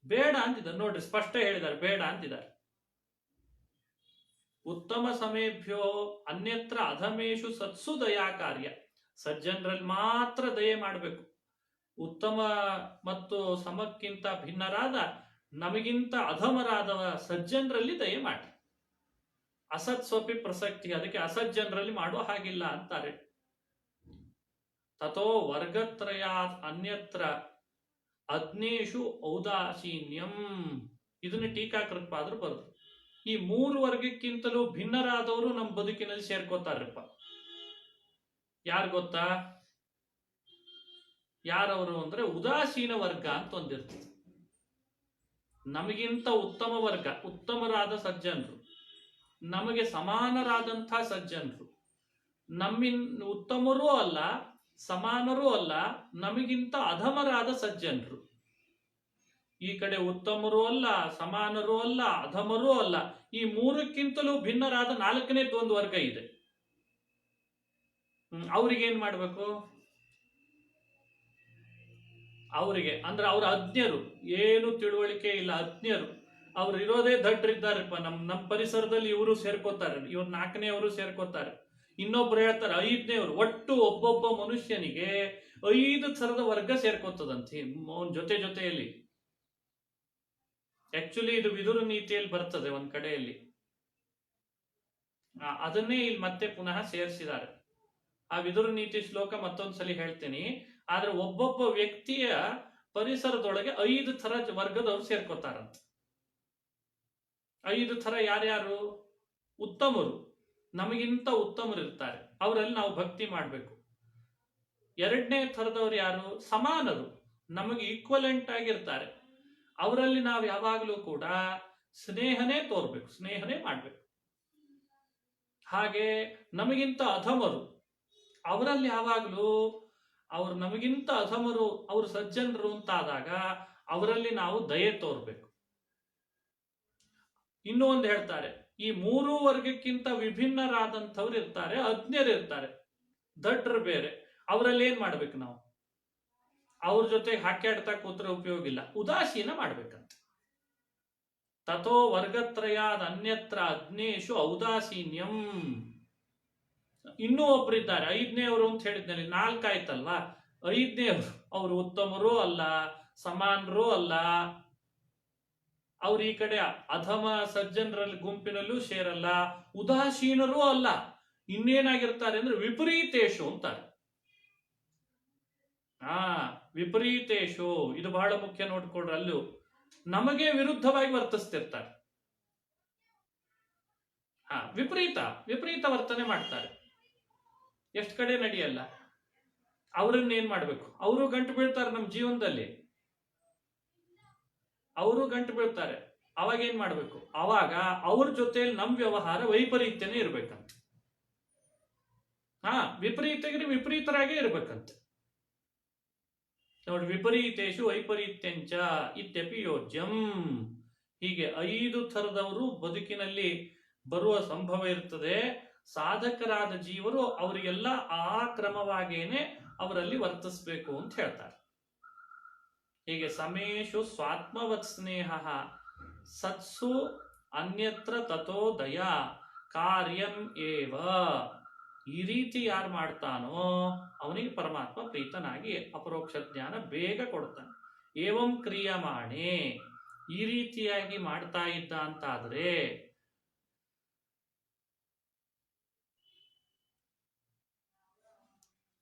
ಬೇಡ ಅಂತಿದ್ದಾರೆ ನೋಡ್ರಿ, ಸ್ಪಷ್ಟ ಹೇಳಿದ್ದಾರೆ, ಬೇಡ ಅಂತಿದ್ದಾರೆ. ಉತ್ತಮ ಸಮೇಭ್ಯೋ ಅನ್ಯತ್ರ ಅಧಮೇಶು ಸತ್ಸು ದಯಾ ಕಾರ್ಯ. ಸಜ್ಜನರಲ್ಲಿ ಮಾತ್ರ ದಯೆ ಮಾಡಬೇಕು. ಉತ್ತಮ ಮತ್ತು ಸಮಕ್ಕಿಂತ ಭಿನ್ನರಾದ ನಮಗಿಂತ ಅಧಮರಾದ ಸಜ್ಜನರಲ್ಲಿ ದಯೆ ಮಾಡಿ. ಅಸತ್ ಸ್ವಪಿ ಪ್ರಸಕ್ತಿ, ಅದಕ್ಕೆ ಅಸಜ್ಜನರಲ್ಲಿ ಮಾಡುವ ಹಾಗಿಲ್ಲ ಅಂತಾರೆ. ತಥೋ ವರ್ಗತ್ರಯ ಅನ್ಯತ್ರ ಅಗ್ನೇಶು ಔದಾಸೀನ್ಯಂ. ಇದನ್ನು ಟೀಕಾಕೃತ್ಪಾದ್ರು ಬರುದು. ಈ ಮೂರು ವರ್ಗಕ್ಕಿಂತಲೂ ಭಿನ್ನರಾದವರು ನಮ್ಮ ಬದುಕಿನಲ್ಲಿ ಸೇರ್ಕೋತಾರಪ್ಪ. ಯಾರು ಗೊತ್ತಾ? ಯಾರವರು ಅಂದ್ರೆ ಉದಾಸೀನ ವರ್ಗ ಅಂತ ಒಂದಿರ್ತದೆ. ನಮಗಿಂತ ಉತ್ತಮ ವರ್ಗ, ಉತ್ತಮರಾದ ಸಜ್ಜನರು, ನಮಗೆ ಸಮಾನರಾದಂಥ ಸಜ್ಜನರು, ಉತ್ತಮರೂ ಅಲ್ಲ ಸಮಾನರೂ ಅಲ್ಲ, ನಮಗಿಂತ ಅಧಮರಾದ ಸಜ್ಜನರು. ಈ ಕಡೆ ಉತ್ತಮರೂ ಅಲ್ಲ, ಸಮಾನರೂ ಅಲ್ಲ, ಅಧಮರೂ ಅಲ್ಲ. ಈ ಮೂರಕ್ಕಿಂತಲೂ ಭಿನ್ನರಾದ ನಾಲ್ಕನೇದು ಒಂದು ವರ್ಗ ಇದೆ. ಅವ್ರಿಗೇನ್ ಮಾಡ್ಬೇಕು? ಅವರಿಗೆ ಅಂದ್ರೆ ಅವ್ರ ಅಜ್ಞರು, ಏನು ತಿಳುವಳಿಕೆ ಇಲ್ಲ, ಅಜ್ಞರು. ಅವ್ರು ಇರೋದೇ ದಡ್ರಿದ್ದಾರಪ್ಪ. ನಮ್ಮ ಪರಿಸರದಲ್ಲಿ ಇವರು ಸೇರ್ಕೋತಾರೆ, ಇವ್ರು ನಾಲ್ಕನೇವರು ಸೇರ್ಕೋತಾರೆ. ಇನ್ನೊಬ್ರು ಹೇಳ್ತಾರೆ ಐದನೇವರು. ಒಟ್ಟು ಒಬ್ಬೊಬ್ಬ ಮನುಷ್ಯನಿಗೆ 5 ಥರದ ವರ್ಗ ಸೇರ್ಕೋತದಂತೆ ಜೊತೆಯಲ್ಲಿ. ಆಕ್ಚುಲಿ ಇದು ವಿದುರ ನೀತಿಯಲ್ಲಿ ಬರ್ತದೆ ಒಂದ್ ಕಡೆಯಲ್ಲಿ. ಅದನ್ನೇ ಇಲ್ಲಿ ಮತ್ತೆ ಪುನಃ ಸೇರಿಸಿದ್ದಾರೆ. ಆ ವಿದುರ ನೀತಿ ಶ್ಲೋಕ ಮತ್ತೊಂದ್ಸಲಿ ಹೇಳ್ತೀನಿ. ಆದ್ರೆ ಒಬ್ಬೊಬ್ಬ ವ್ಯಕ್ತಿಯ ಪರಿಸರದೊಳಗೆ 5 ಥರ ವರ್ಗದವ್ರು ಸೇರ್ಕೋತಾರಂತ. 5 ಥರ ಯಾರ್ಯಾರು? ಉತ್ತಮರು, ನಮಗಿಂತ ಉತ್ತಮರು ಇರ್ತಾರೆ, ಅವರಲ್ಲಿ ನಾವು ಭಕ್ತಿ ಮಾಡಬೇಕು. 2ನೇ ಥರದವ್ರು ಯಾರು? ಸಮಾನರು, ನಮಗೆ ಈಕ್ವಲೆಂಟ್ ಆಗಿರ್ತಾರೆ, ಅವರಲ್ಲಿ ನಾವು ಯಾವಾಗಲೂ ಕೂಡ ಸ್ನೇಹನೇ ತೋರ್ಬೇಕು, ಸ್ನೇಹನೇ ಮಾಡ್ಬೇಕು. ಹಾಗೆ ನಮಗಿಂತ ಅಧಮರು, ಅವರಲ್ಲಿ ಯಾವಾಗಲೂ ಅವರು ನಮಗಿಂತ ಅಧಮರು, ಅವರು ಸಜ್ಜನರು ಅಂತಾದಾಗ ಅವರಲ್ಲಿ ನಾವು ದಯೆ ತೋರ್ಬೇಕು. ಇನ್ನೂ ಒಂದು ಹೇಳ್ತಾರೆ, ಈ 3 ವರ್ಗಕ್ಕಿಂತ ವಿಭಿನ್ನರಾದಂಥವ್ರು ಇರ್ತಾರೆ, ಅಜ್ಞರು ಇರ್ತಾರೆ, ದಡ್ರು ಬೇರೆ. ಅವರಲ್ಲಿ ಏನ್ ಮಾಡ್ಬೇಕು ನಾವು? ಅವ್ರ ಜೊತೆ ಹಾಕ್ಯಾಡ್ತಾ ಕೂತ್ರೆ ಉಪಯೋಗ ಇಲ್ಲ, ಉದಾಸೀನ ಮಾಡ್ಬೇಕಂತ. ತಥೋ ವರ್ಗತ್ರಯಾದ ಅನ್ಯತ್ರ ಅಗ್ನೇಶು ಔದಾಸೀನ್ಯಂ. ಇನ್ನೂ ಒಬ್ರಿದ್ದಾರೆ, 5ನೇವರು ಅಂತ ಹೇಳಿದ್ನಲ್ಲಿ 4 ಆಯ್ತಲ್ವಾ. 5ನೇವರು, ಅವರು ಉತ್ತಮರೂ ಅಲ್ಲ, ಸಮಾನರೂ ಅಲ್ಲ, ಅವ್ರು ಈ ಕಡೆ ಅಧಮ ಸಜ್ಜನರಲ್ಲಿ ಗುಂಪಿನಲ್ಲೂ ಸೇರಲ್ಲ, ಉದಾಸೀನರೂ ಅಲ್ಲ. ಇನ್ನೇನಾಗಿರ್ತಾರೆ ಅಂದ್ರೆ ವಿಪರೀತೇಶು ಅಂತಾರೆ. ವಿಪರೀತೇಶು, ಇದು ಬಹಳ ಮುಖ್ಯ ನೋಡ್ಕೊಡ್ರಿ. ಅಲ್ಲೂ ನಮಗೆ ವಿರುದ್ಧವಾಗಿ ವರ್ತಿಸ್ತಿರ್ತಾರೆ. ವಿಪರೀತ ವರ್ತನೆ ಮಾಡ್ತಾರೆ. ಎಷ್ಟು ಕಡೆ ನಡೆಯಲ್ಲ. ಅವ್ರನ್ನ ಏನ್ ಮಾಡ್ಬೇಕು? ಅವರು ಗಂಟು ಬೀಳ್ತಾರೆ ನಮ್ಮ ಜೀವನದಲ್ಲಿ, ಅವರು ಗಂಟು ಬೀಳ್ತಾರೆ. ಅವಾಗ ಏನ್ ಮಾಡ್ಬೇಕು? ಅವಾಗ ಅವ್ರ ಜೊತೆಯಲ್ಲಿ ನಮ್ ವ್ಯವಹಾರ ವೈಪರೀತ್ಯನೇ ಇರ್ಬೇಕಂತ. ವಿಪರೀತರಾಗೇ ಇರ್ಬೇಕಂತ ನೋಡಿ. ವಿಪರೀತೇಶು ವೈಪರೀತ್ಯಂಚ ಇತ್ಯಪಿ ಯೋಜ್ಯಂ. ಹೀಗೆ 5 ಥರದವರು ಬದುಕಿನಲ್ಲಿ ಬರುವ ಸಂಭವ ಇರ್ತದೆ. ಸಾಧಕರಾದ ಜೀವರು ಅವರಿಗೆಲ್ಲ ಆ ಕ್ರಮವಾಗೇನೆ ಅವರಲ್ಲಿ ವರ್ತಿಸ್ಬೇಕು ಅಂತ ಹೇಳ್ತಾರೆ. ಹೀಗೆ ಸಮೇಶು ಸ್ವಾತ್ಮವತ್ ಸ್ನೇಹ ಸತ್ಸು ಅನ್ಯತ್ರ ತಥೋ ದಯಾ ಕಾರ್ಯಂ ಏವ. ಈ ರೀತಿ ಯಾರು ಮಾಡ್ತಾನೋ ಅವನಿಗೆ ಪರಮಾತ್ಮ ಪ್ರೀತನಾಗಿ ಅಪರೋಕ್ಷ ಜ್ಞಾನ ಬೇಗ ಕೊಡ್ತಾನೆ. ಏವಂ ಕ್ರಿಯಮಾಣೆ, ಈ ರೀತಿಯಾಗಿ ಮಾಡ್ತಾ ಇದ್ದ ಅಂತಾದ್ರೆ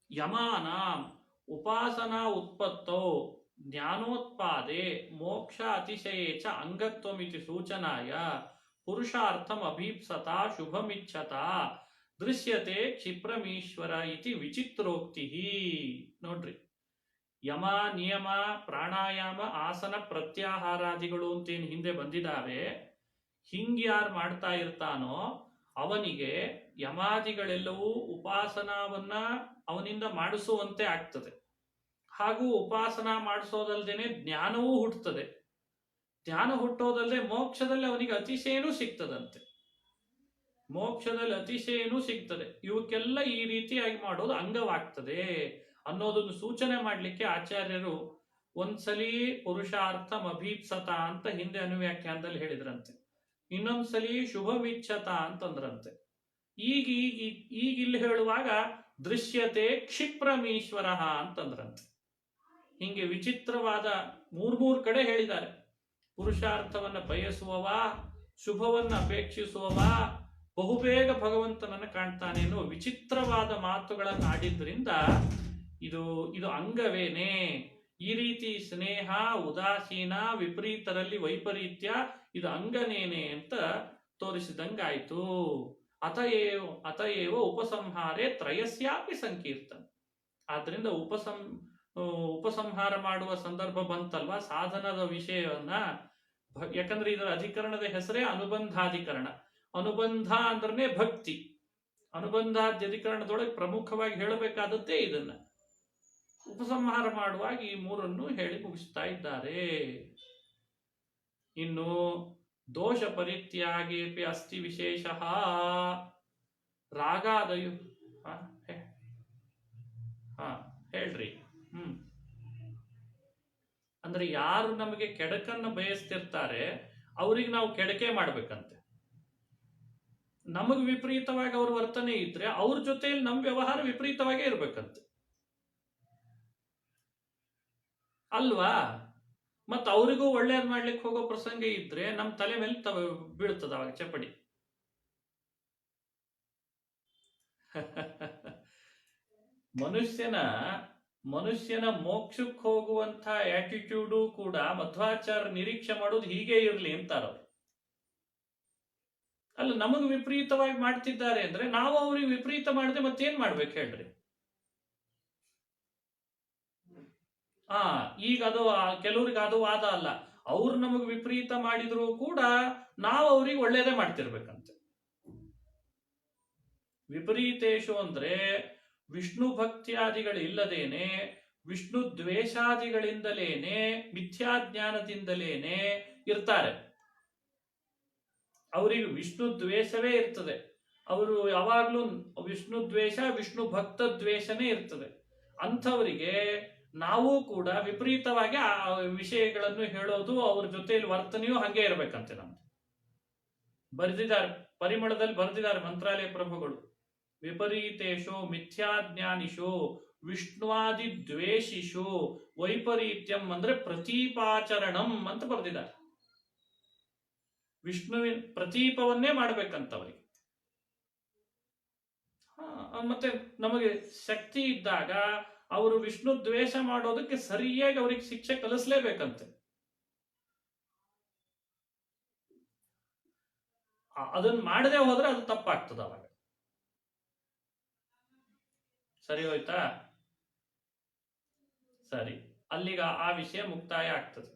ಯಮಾನಾಂ ಉಪಾಸನಾ ಉತ್ಪತ್ತೋ ಜ್ಞಾನೋತ್ಪಾದೆ ಮೋಕ್ಷ ಅತಿಶಯೇ ಚ ಅಂಗತ್ವಮಿತಿ ಸೂಚನಾಯ ಪುರುಷಾರ್ಥಂ ಅಭೀಪ್ಸತ ಶುಭಮಿಚ್ಛತ ದೃಶ್ಯತೆ ಕ್ಷಿಪ್ರಮೀಶ್ವರ ಇತಿ ವಿಚಿತ್ರೋಕ್ತಿ. ನೋಡ್ರಿ, ಯಮ ನಿಯಮ ಪ್ರಾಣಾಯಾಮ ಆಸನ ಪ್ರತ್ಯಾಹಾರಾದಿಗಳು ಅಂತೇನು ಹಿಂದೆ ಬಂದಿದ್ದಾವೆ, ಹಿಂಗ್ಯಾರು ಮಾಡ್ತಾ ಇರ್ತಾನೋ ಅವನಿಗೆ ಯಮಾದಿಗಳೆಲ್ಲವೂ ಉಪಾಸನಾವನ್ನ ಅವನಿಂದ ಮಾಡಿಸುವಂತೆ ಆಗ್ತದೆ. ಹಾಗೂ ಉಪಾಸನಾ ಮಾಡಿಸೋದಲ್ದೇನೆ ಜ್ಞಾನವೂ ಹುಟ್ಟುತ್ತದೆ. ಜ್ಞಾನ ಹುಟ್ಟೋದಲ್ಲದೆ ಮೋಕ್ಷದಲ್ಲಿ ಅವನಿಗೆ ಅತಿಶಯನೂ ಸಿಗ್ತದಂತೆ. ಮೋಕ್ಷದಲ್ಲಿ ಅತಿಶಯನೂ ಸಿಗ್ತದೆ. ಇವಕ್ಕೆಲ್ಲ ಈ ರೀತಿಯಾಗಿ ಮಾಡೋದು ಅಂಗವಾಗ್ತದೆ ಅನ್ನೋದನ್ನು ಸೂಚನೆ ಮಾಡಲಿಕ್ಕೆ ಆಚಾರ್ಯರು ಒಂದ್ಸಲಿ ಪುರುಷಾರ್ಥಂ ಅಭೀಪ್ಸತ ಅಂತ ಹಿಂದೆ ಅನುವ್ಯಾಖ್ಯಾನದಲ್ಲಿ ಹೇಳಿದ್ರಂತೆ, ಇನ್ನೊಂದ್ಸಲಿ ಶುಭವಿಚ್ಛತ ಅಂತಂದ್ರಂತೆ. ಈಗ ಇಲ್ಲಿ ಹೇಳುವಾಗ ದೃಶ್ಯತೆ ಕ್ಷಿಪ್ರಮೀಶ್ವರ ಅಂತಂದ್ರಂತೆ. ಹಿಂಗೆ ವಿಚಿತ್ರವಾದ ಮೂರ್ಮೂರು ಕಡೆ ಹೇಳಿದ್ದಾರೆ. ಪುರುಷಾರ್ಥವನ್ನ ಬಯಸುವವ, ಶುಭವನ್ನ ಅಪೇಕ್ಷಿಸುವವ ಬಹುಬೇಗ ಭಗವಂತನನ್ನ ಕಾಣ್ತಾನೆ ಅನ್ನೋ ವಿಚಿತ್ರವಾದ ಮಾತುಗಳನ್ನು ಆಡಿದ್ರಿಂದ ಇದು ಅಂಗವೇನೆ. ಈ ರೀತಿ ಸ್ನೇಹ, ಉದಾಸೀನ, ವಿಪರೀತರಲ್ಲಿ ವೈಪರೀತ್ಯ ಇದು ಅಂಗನೇನೆ ಅಂತ ತೋರಿಸಿದಂಗಾಯ್ತು. ಅತಯೇವ ಉಪಸಂಹಾರೇ ತ್ರಯಸ್ಯಾಪಿ ಸಂಕೀರ್ತನ. ಆದ್ರಿಂದ ಉಪಸಂಹಾರ ಮಾಡುವ ಸಂದರ್ಭ ಬಂತಲ್ವಾ ಸಾಧನದ ವಿಷಯವನ್ನ, ಯಾಕಂದ್ರೆ ಇದರ ಅಧಿಕರಣದ ಹೆಸರೇ ಅನುಬಂಧಾಧಿಕರಣ. ಅನುಬಂಧ ಅಂದ್ರೆ ಭಕ್ತಿ. ಅನುಬಂಧಾಧಿಕರಣದೊಳಗೆ ಪ್ರಮುಖವಾಗಿ ಹೇಳಬೇಕಾದದ್ದೇ ಇದನ್ನ. ಉಪಸಂಹಾರ ಮಾಡುವಾಗ ಈ ಮೂರನ್ನು ಹೇಳಿ ಮುಗಿಸ್ತಾ ಇದ್ದಾರೆ. ಇನ್ನು ದೋಷ ಪರಿತ್ಯಾಗೇಪಿ ಅಸ್ತಿ ವಿಶೇಷ ರಾಗಾದಯು. ಹೇಳ್ರಿ. ಅಂದ್ರೆ ಯಾರು ನಮಗೆ ಕೆಡಕನ್ನು ಬಯಸ್ತಿರ್ತಾರೆ ಅವ್ರಿಗೆ ನಾವು ಕೆಡಕೆ ಮಾಡ್ಬೇಕಂತೆ. ನಮಗ್ ವಿಪರೀತವಾಗಿ ಅವ್ರ ವರ್ತನೆ ಇದ್ರೆ ಅವ್ರ ಜೊತೆಯಲ್ಲಿ ನಮ್ ವ್ಯವಹಾರ ವಿಪರೀತವಾಗೇ ಇರ್ಬೇಕಂತೆ ಅಲ್ವಾ? ಮತ್ತ ಅವರಿಗೂ ಒಳ್ಳೇದ್ ಮಾಡ್ಲಿಕ್ಕೆ ಹೋಗೋ ಪ್ರಸಂಗ ಇದ್ರೆ ನಮ್ ತಲೆ ಮೇಲೆ ಬೀಳ್ತದ ಅವಾಗ ಚಪ್ಪಡಿ. ಮನುಷ್ಯನ ಮೋಕ್ಷಕ್ಕೆ ಹೋಗುವಂತ ಆಟಿಟ್ಯೂಡು ಕೂಡ ಮಧ್ವಾಚಾರ್ಯ ನಿರೀಕ್ಷೆ ಮಾಡೋದು ಹೀಗೆ ಇರ್ಲಿ ಅಂತಾರವ್ರು. ಅಲ್ಲ, ನಮಗ್ ವಿಪರೀತವಾಗಿ ಮಾಡ್ತಿದ್ದಾರೆ ಅಂದ್ರೆ ನಾವು ಅವ್ರಿಗೆ ವಿಪರೀತ ಮಾಡದೆ ಮತ್ತೇನ್ ಮಾಡ್ಬೇಕು ಹೇಳ್ರಿ? ಈಗ ಅದು ಕೆಲವ್ರಿಗೆ ಅದು ವಾದ ಅಲ್ಲ. ಅವ್ರು ನಮಗ್ ವಿಪರೀತ ಮಾಡಿದ್ರು ಕೂಡ ನಾವು ಅವ್ರಿಗೆ ಒಳ್ಳೇದೇ ಮಾಡ್ತಿರ್ಬೇಕಂತೆ. ವಿಪರೀತೇಶು ಅಂದ್ರೆ ವಿಷ್ಣು ಭಕ್ತಿಯಾದಿಗಳಿಲ್ಲದೇನೆ, ವಿಷ್ಣು ದ್ವೇಷಾದಿಗಳಿಂದಲೇನೆ, ಮಿಥ್ಯಾಜ್ಞಾನದಿಂದಲೇನೆ ಇರ್ತಾರೆ. ಅವರಿಗೆ ವಿಷ್ಣು ದ್ವೇಷವೇ ಇರ್ತದೆ. ಅವರು ಯಾವಾಗ್ಲೂ ವಿಷ್ಣು ದ್ವೇಷ, ವಿಷ್ಣು ಭಕ್ತ ದ್ವೇಷನೇ ಇರ್ತದೆ. ಅಂಥವರಿಗೆ ನಾವು ಕೂಡ ವಿಪರೀತವಾಗಿ ಆ ವಿಷಯಗಳನ್ನು ಹೇಳೋದು, ಅವ್ರ ಜೊತೆಯಲ್ಲಿ ವರ್ತನೆಯೂ ಹಂಗೆ ಇರ್ಬೇಕಂತೆ. ನಮ್ದು ಬರೆದಿದ್ದಾರೆ, ಪರಿಮಳದಲ್ಲಿ ಬರೆದಿದ್ದಾರೆ ಮಂತ್ರಾಲಯ ಪ್ರಭುಗಳು. ವಿಪರೀತೇಶು ಮಿಥ್ಯಾಜ್ಞಾನಿಷು ವಿಷ್ಣುವಾದಿ ದ್ವೇಷಿಷು ವೈಪರೀತ್ಯಂ ಅಂದ್ರೆ ಪ್ರತೀಪಾಚರಣಂ ಅಂತ ಬರೆದಿದ್ದಾರೆ. ವಿಷ್ಣುವಿನ ಪ್ರತೀಪವನ್ನೇ ಮಾಡ್ಬೇಕಂತವ್ರಿಗೆ. ಮತ್ತೆ ನಮಗೆ ಶಕ್ತಿ ಇದ್ದಾಗ ಅವರು ವಿಷ್ಣು ದ್ವೇಷ ಮಾಡೋದಕ್ಕೆ ಸರಿಯಾಗಿ ಅವ್ರಿಗೆ ಶಿಕ್ಷೆ ಕಲಿಸ್ಲೇಬೇಕಂತೆ. ಅದನ್ನ ಮಾಡದೆ ಹೋದ್ರೆ ಅದು ತಪ್ಪಾಗ್ತದ ಅವಾಗ. ಸರಿ ಹೋಯ್ತಾ? ಸರಿ, ಅಲ್ಲಿಗ ಆ ವಿಷಯ ಮುಕ್ತಾಯ ಆಗ್ತದೆ.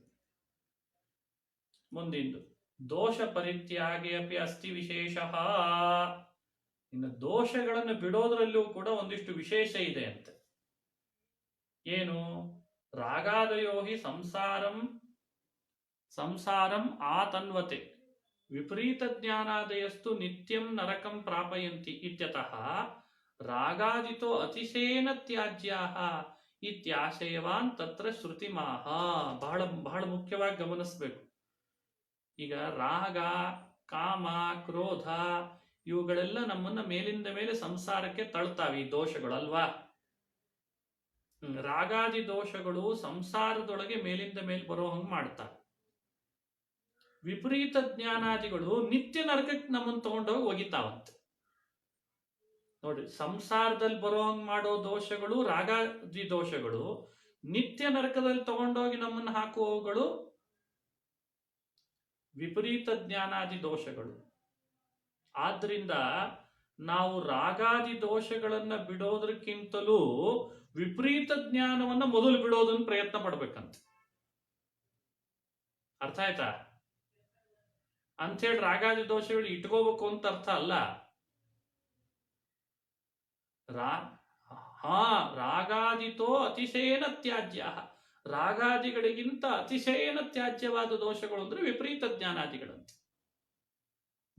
ಮುಂದಿಂದು ದೋಷ ಪರಿತ್ಯಾಗೆ ಅಪಿ ಅಸ್ತಿ ವಿಶೇಷ. ಇನ್ನು ದೋಷಗಳನ್ನು ಬಿಡೋದ್ರಲ್ಲೂ ಕೂಡ ಒಂದಿಷ್ಟು ವಿಶೇಷ ಇದೆ ಅಂತೆ. ಏನು? ರಾಗಾದಯೋಹಿ ಸಂಸಾರಂ ಆತನ್ವತೆ ವಿಪರೀತ ಜ್ಞಾನಾದಯಸ್ತು ನಿತ್ಯಂ ನರಕಂ ಪ್ರಾಪಯಂತಿ ಇತ್ಯತಃ ರಾಗಾದಿತೋ ಅತಿಶಯನ ತ್ಯಾಜ್ಯಾಹ ಇತ್ಯಾಶಯವಾನ್ ತತ್ರ ಶ್ರುತಿಮಾಹ. ಬಹಳ ಬಹಳ ಮುಖ್ಯವಾಗಿ ಗಮನಿಸಬೇಕು. ಈಗ ರಾಗ, ಕಾಮ, ಕ್ರೋಧ ಇವುಗಳೆಲ್ಲ ನಮ್ಮನ್ನ ಮೇಲಿಂದ ಮೇಲೆ ಸಂಸಾರಕ್ಕೆ ತಳ್ತಾವೆ. ಈ ದೋಷಗಳು ಅಲ್ವಾ? ರಾಗಾದಿ ದೋಷಗಳು ಸಂಸಾರದೊಳಗೆ ಮೇಲಿಂದ ಮೇಲೆ ಬರೋ ಹಂಗೆ ಮಾಡ್ತಾರೆ. ವಿಪರೀತ ಜ್ಞಾನಾದಿಗಳು ನಿತ್ಯ ನರಕಕ್ಕೆ ನಮ್ಮನ್ನು ತಗೊಂಡೋಗಿ ಒಗಿತಾವಂತೆ. ನೋಡಿ, ಸಂಸಾರದಲ್ಲಿ ಬರೋ ಹಂಗ್ ಮಾಡೋ ದೋಷಗಳು ರಾಗಾದಿ ದೋಷಗಳು, ನಿತ್ಯ ನರಕದಲ್ಲಿ ತಗೊಂಡೋಗಿ ನಮ್ಮನ್ನು ಹಾಕುವವುಗಳು ವಿಪರೀತ ಜ್ಞಾನಾದಿ ದೋಷಗಳು. ಆದ್ರಿಂದ ನಾವು ರಾಗಾದಿ ದೋಷಗಳನ್ನ ಬಿಡೋದಕ್ಕಿಂತಲೂ ವಿಪರೀತ ಜ್ಞಾನವನ್ನ ಮೊದಲು ಬಿಡೋದನ್ನ ಪ್ರಯತ್ನ ಪಡ್ಬೇಕಂತ. ಅರ್ಥ ಆಯ್ತಾ? ಅಂಥೇಳಿ ರಾಗಾದಿ ದೋಷಗಳು ಇಟ್ಕೋಬೇಕು ಅಂತ ಅರ್ಥ ಅಲ್ಲ. ರಾಗಾದಿತೋ ಅತಿಶಯನ ತ್ಯಾಜ್ಯ. ರಾಗಾದಿಗಳಿಗಿಂತ ಅತಿಶಯನ ತ್ಯಾಜ್ಯವಾದ ದೋಷಗಳು ಅಂದ್ರೆ ವಿಪರೀತ ಜ್ಞಾನಾದಿಗಳಂತ.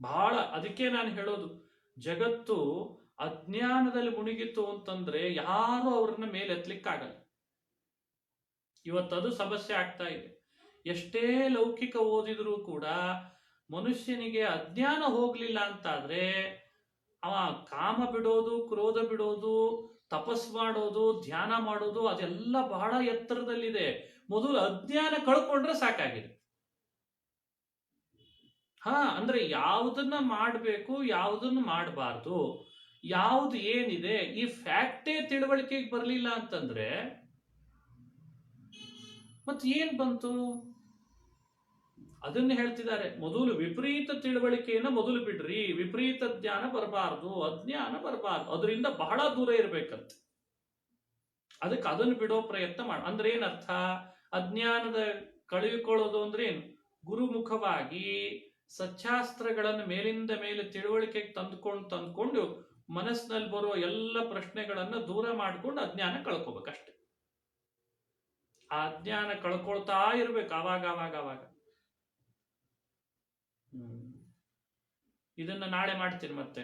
ಬಹಳ. ಅದಕ್ಕೆ ನಾನು ಹೇಳೋದು, ಜಗತ್ತು ಅಜ್ಞಾನದಲ್ಲಿ ಮುಳುಗಿತು ಅಂತಂದ್ರೆ ಯಾರು ಅವ್ರನ್ನ ಮೇಲೆತ್ತಲಿಕ್ಕಾಗಲ್ಲ. ಇವತ್ತದು ಸಮಸ್ಯೆ ಆಗ್ತಾ ಇದೆ. ಎಷ್ಟೇ ಲೌಕಿಕ ಓದಿದ್ರೂ ಕೂಡ ಮನುಷ್ಯನಿಗೆ ಅಜ್ಞಾನ ಹೋಗ್ಲಿಲ್ಲ ಅಂತಾದ್ರೆ ಅವ ಕಾಮ ಬಿಡೋದು, ಕ್ರೋಧ ಬಿಡೋದು, ತಪಸ್ ಮಾಡೋದು, ಧ್ಯಾನ ಮಾಡೋದು ಅದೆಲ್ಲ ಬಹಳ ಎತ್ತರದಲ್ಲಿದೆ. ಮೊದಲು ಅಜ್ಞಾನ ಕಳ್ಕೊಂಡ್ರೆ ಸಾಕಾಗಿದೆ. ಅಂದ್ರೆ ಯಾವುದನ್ನ ಮಾಡಬೇಕು, ಯಾವುದನ್ನ ಮಾಡಬಾರ್ದು, ಯಾವುದು ಏನಿದೆ ಈ ಫ್ಯಾಕ್ಟೇ ತಿಳುವಳಿಕೆಗೆ ಬರಲಿಲ್ಲ ಅಂತಂದ್ರೆ ಮತ್ತೆ ಏನ್ ಬಂತು? ಅದನ್ನ ಹೇಳ್ತಿದ್ದಾರೆ. ಮೊದಲು ವಿಪರೀತ ತಿಳುವಳಿಕೆಯನ್ನ ಮೊದಲು ಬಿಡ್ರಿ, ವಿಪರೀತ ಜ್ಞಾನ ಬರಬಾರ್ದು, ಅಜ್ಞಾನ ಬರಬಾರ್ದು, ಅದರಿಂದ ಬಹಳ ದೂರ ಇರ್ಬೇಕಂತ. ಅದಕ್ಕೆ ಅದನ್ನು ಬಿಡೋ ಪ್ರಯತ್ನ ಮಾಡ. ಅಂದ್ರೆ ಏನರ್ಥ? ಅಜ್ಞಾನದ ಕಳೆದುಕೊಳ್ಳೋದು ಅಂದ್ರೆ ಏನು? ಗುರುಮುಖವಾಗಿ ಸಚ್ಚಾಸ್ತ್ರಗಳನ್ನು ಮೇಲಿಂದ ಮೇಲೆ ತಿಳುವಳಿಕೆಗೆ ತಂದ್ಕೊಂಡು ಮನಸ್ಸಿನಲ್ಲಿ ಬರುವ ಎಲ್ಲ ಪ್ರಶ್ನೆಗಳನ್ನ ದೂರ ಮಾಡ್ಕೊಂಡು ಅಜ್ಞಾನ ಕಳ್ಕೋಬೇಕಷ್ಟೆ. ಆ ಅಜ್ಞಾನ ಕಳ್ಕೊಳ್ತಾ ಇರ್ಬೇಕು ಅವಾಗ. ಇದನ್ನ ನಾಳೆ ಮಾಡ್ತೀನಿ ಮತ್ತೆ.